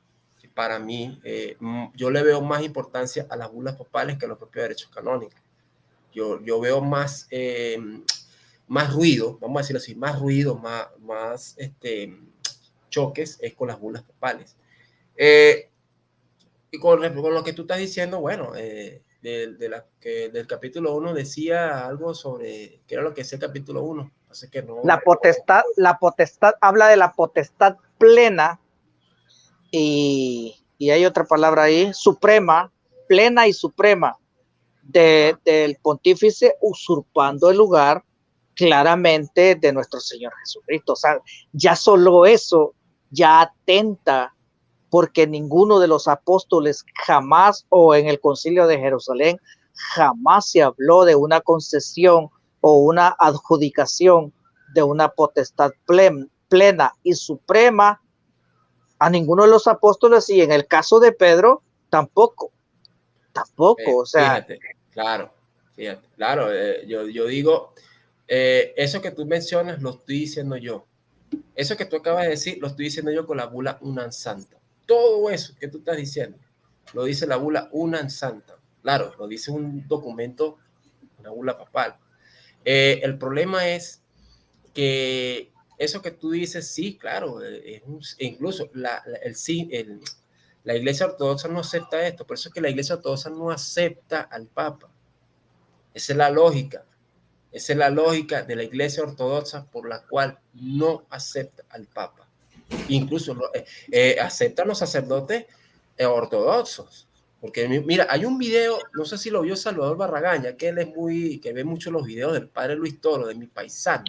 yo le veo más importancia a las bulas papales que a los propios derechos canónicos. Yo veo más ruido, vamos a decirlo así, más ruido, más choques es con las bulas papales. Y con lo que tú estás diciendo, bueno, del capítulo 1 decía algo sobre qué era lo que es el capítulo 1. Así que no, la potestad habla de la potestad plena, y hay otra palabra ahí, suprema, plena y suprema del pontífice, usurpando el lugar claramente de nuestro Señor Jesucristo. O sea, ya solo eso ya atenta, porque ninguno de los apóstoles jamás, o en el Concilio de Jerusalén, jamás se habló de una concesión o una adjudicación de una potestad plena y suprema a ninguno de los apóstoles, y en el caso de Pedro, tampoco, o sea. Fíjate, claro, yo digo, eso que tú mencionas lo estoy diciendo yo. Eso que tú acabas de decir lo estoy diciendo yo con la bula Unam Santa. Todo eso que tú estás diciendo lo dice la bula Unam Santa. Claro, lo dice un documento, una bula papal. El problema es que eso que tú dices, sí, claro, incluso la Iglesia Ortodoxa no acepta esto. Por eso es que la Iglesia Ortodoxa no acepta al Papa. Esa es la lógica. Esa es la lógica de la Iglesia Ortodoxa por la cual no acepta al Papa. Incluso aceptan los sacerdotes ortodoxos. Porque mira, hay un video, no sé si lo vio Salvador Barragán, ya que él que ve mucho los videos del padre Luis Toro, de mi paisano.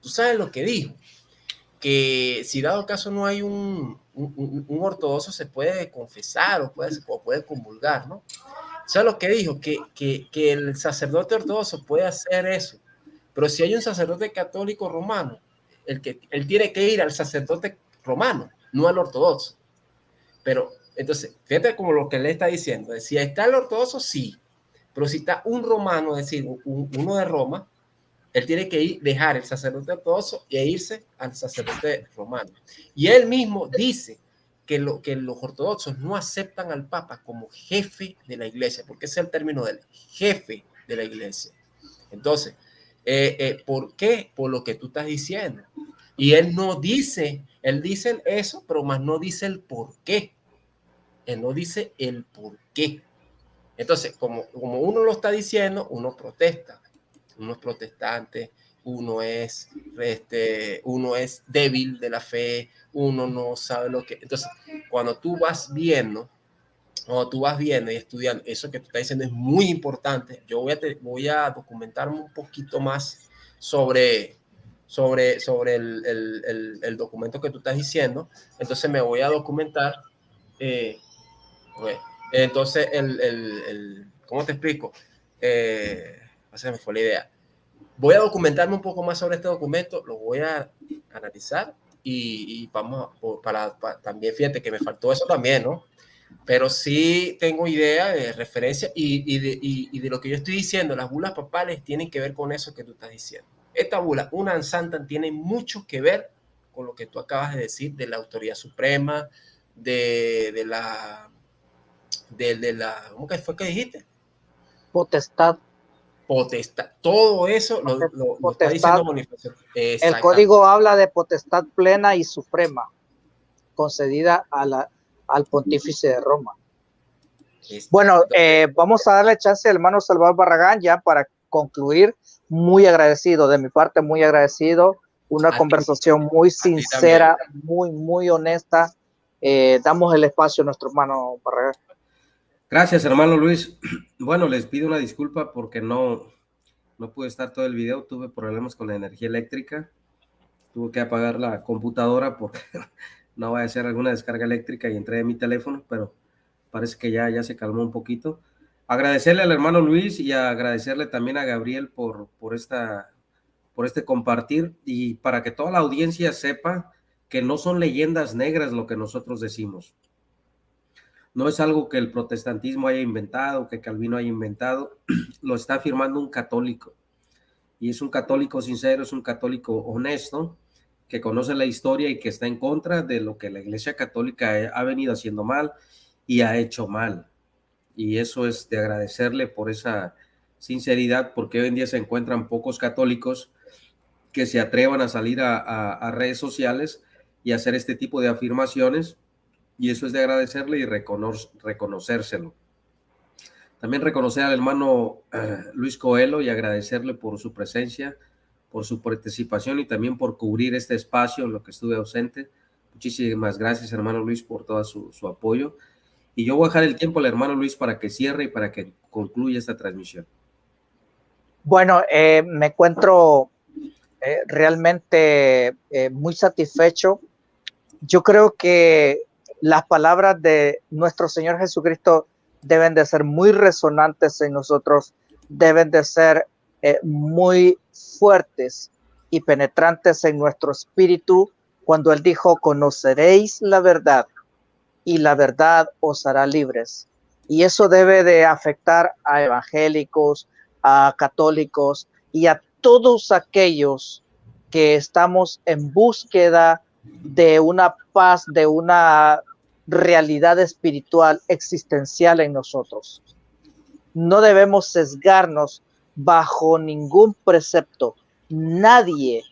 Tú sabes lo que dijo, que si dado caso no hay un ortodoxo, se puede confesar o puede comulgar, ¿no? ¿Sabes lo que dijo? Que el sacerdote ortodoxo puede hacer eso, pero si hay un sacerdote católico romano, él tiene que ir al sacerdote romano, no al ortodoxo. Pero entonces, fíjate como lo que le está diciendo, si está el ortodoxo, sí, pero si está un romano, es decir, uno de Roma, él tiene que dejar el sacerdote ortodoxo e irse al sacerdote romano. Y él mismo dice que los ortodoxos no aceptan al Papa como jefe de la iglesia, porque ese es el término del jefe de la iglesia. Entonces, ¿por qué? Por lo que tú estás diciendo. Y él dice eso, pero más no dice el por qué. Él no dice el por qué. Entonces, como uno lo está diciendo, uno protesta. Uno es protestante, uno es débil de la fe, uno no sabe lo que. Entonces, cuando tú vas viendo y estudiando, eso que tú estás diciendo es muy importante. Yo voy a documentarme un poquito más sobre el documento que tú estás diciendo. Entonces me voy a documentar. Entonces, ¿cómo te explico? Se me fue la idea. Voy a documentarme un poco más sobre este documento, lo voy a analizar y vamos para también, fíjate que me faltó eso también, ¿no? Pero sí tengo idea de referencia y de lo que yo estoy diciendo. Las bulas papales tienen que ver con eso que tú estás diciendo. Esta bula, Unam Santam, tiene mucho que ver con lo que tú acabas de decir de la autoridad suprema, de la ¿cómo que fue que dijiste? Potestad. Todo eso lo está diciendo Bonifacio. El código habla de potestad plena y suprema concedida al pontífice de Roma. Bueno, vamos a darle chance al hermano Salvador Barragán ya para concluir. Muy agradecido, de mi parte, muy agradecido. Una conversación muy sincera, muy honesta. Damos el espacio a nuestro hermano Barragán. Gracias, hermano Luis. Bueno, les pido una disculpa porque no pude estar todo el video. Tuve problemas con la energía eléctrica. Tuve que apagar la computadora porque no vaya a hacer alguna descarga eléctrica y entré en mi teléfono, pero parece que ya se calmó un poquito. Agradecerle al hermano Luis y agradecerle también a Gabriel por este compartir, y para que toda la audiencia sepa que no son leyendas negras lo que nosotros decimos. No es algo que el protestantismo haya inventado, que Calvino haya inventado, lo está afirmando un católico. Y es un católico sincero, es un católico honesto, que conoce la historia y que está en contra de lo que la Iglesia Católica ha venido haciendo mal y ha hecho mal. Y eso es de agradecerle por esa sinceridad, porque hoy en día se encuentran pocos católicos que se atrevan a salir a redes sociales y hacer este tipo de afirmaciones, y eso es de agradecerle y reconocérselo. También reconocer al hermano Luis Coelho y agradecerle por su presencia, por su participación y también por cubrir este espacio en lo que estuve ausente. Muchísimas gracias, hermano Luis, por todo su apoyo. Y yo voy a dejar el tiempo al hermano Luis para que cierre y para que concluya esta transmisión. Bueno, me encuentro realmente muy satisfecho. Yo creo que las palabras de nuestro Señor Jesucristo deben de ser muy resonantes en nosotros, deben de ser muy fuertes y penetrantes en nuestro espíritu cuando él dijo, conoceréis la verdad y la verdad os hará libres. Y eso debe de afectar a evangélicos, a católicos y a todos aquellos que estamos en búsqueda de una paz, de una realidad espiritual existencial en nosotros. No debemos sesgarnos bajo ningún precepto. Nadie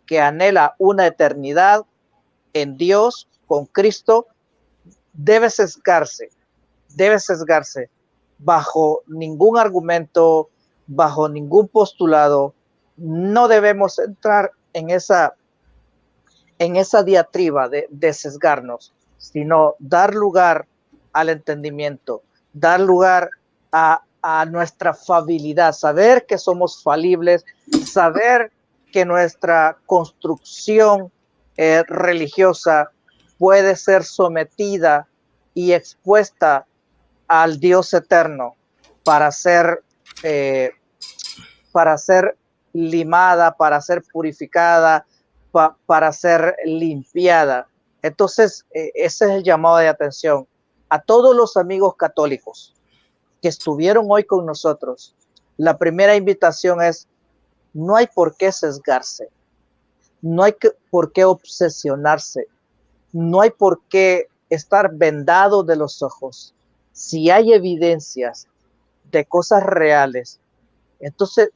que anhela una eternidad en Dios, con Cristo, debe sesgarse bajo ningún argumento, bajo ningún postulado. No debemos entrar en esa diatriba de sesgarnos, sino dar lugar al entendimiento, dar lugar a nuestra falibilidad, saber que somos falibles, saber que nuestra construcción religiosa puede ser sometida y expuesta al Dios eterno para ser limada, para ser purificada, para ser limpiada. Entonces, ese es el llamado de atención a todos los amigos católicos que estuvieron hoy con nosotros. La primera invitación es: no hay por qué sesgarse, no hay por qué obsesionarse, no hay por qué estar vendado de los ojos. Si hay evidencias de cosas reales, entonces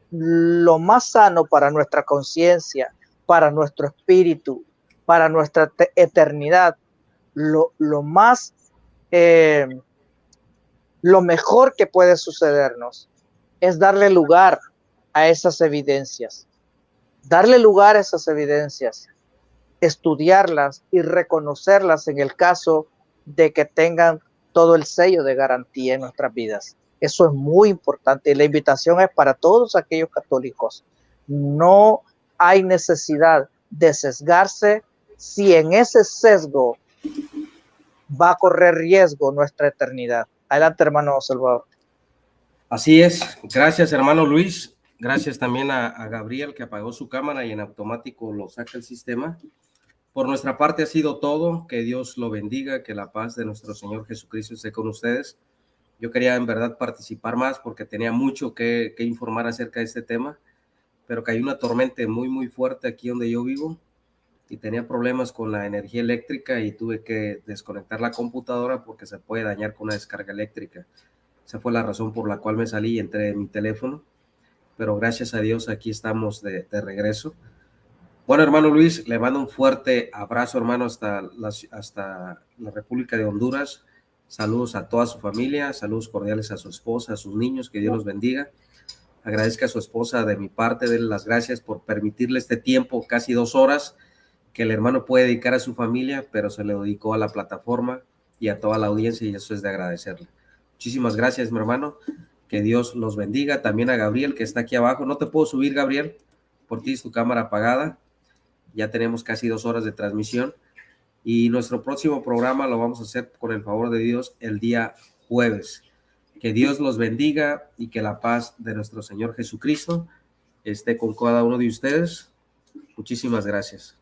lo más sano para nuestra conciencia, para nuestro espíritu, para nuestra eternidad, lo mejor que puede sucedernos es darle lugar a esas evidencias, estudiarlas y reconocerlas en el caso de que tengan todo el sello de garantía en nuestras vidas. Eso es muy importante y la invitación es para todos aquellos católicos. No hay necesidad de sesgarse si en ese sesgo va a correr riesgo nuestra eternidad. Adelante, hermano Salvador. Así es. Gracias, hermano Luis. Gracias también a Gabriel, que apagó su cámara y en automático lo saca el sistema. Por nuestra parte ha sido todo. Que Dios lo bendiga, que la paz de nuestro Señor Jesucristo esté con ustedes. Yo quería en verdad participar más porque tenía mucho que informar acerca de este tema, pero cayó una tormenta muy fuerte aquí donde yo vivo y tenía problemas con la energía eléctrica y tuve que desconectar la computadora porque se puede dañar con una descarga eléctrica. Esa fue la razón por la cual me salí y entré en mi teléfono, pero gracias a Dios aquí estamos de regreso. Bueno, hermano Luis, le mando un fuerte abrazo, hermano, hasta la República de Honduras. Saludos a toda su familia, saludos cordiales a su esposa, a sus niños, que Dios los bendiga. Agradezca a su esposa de mi parte, denle las gracias por permitirle este tiempo, casi 2 horas, que el hermano puede dedicar a su familia, pero se le dedicó a la plataforma y a toda la audiencia y eso es de agradecerle. Muchísimas gracias, mi hermano, que Dios los bendiga. También a Gabriel, que está aquí abajo. No te puedo subir, Gabriel, por ti es tu cámara apagada. Ya tenemos casi 2 horas de transmisión y nuestro próximo programa lo vamos a hacer con el favor de Dios el día jueves. Que Dios los bendiga y que la paz de nuestro Señor Jesucristo esté con cada uno de ustedes. Muchísimas gracias.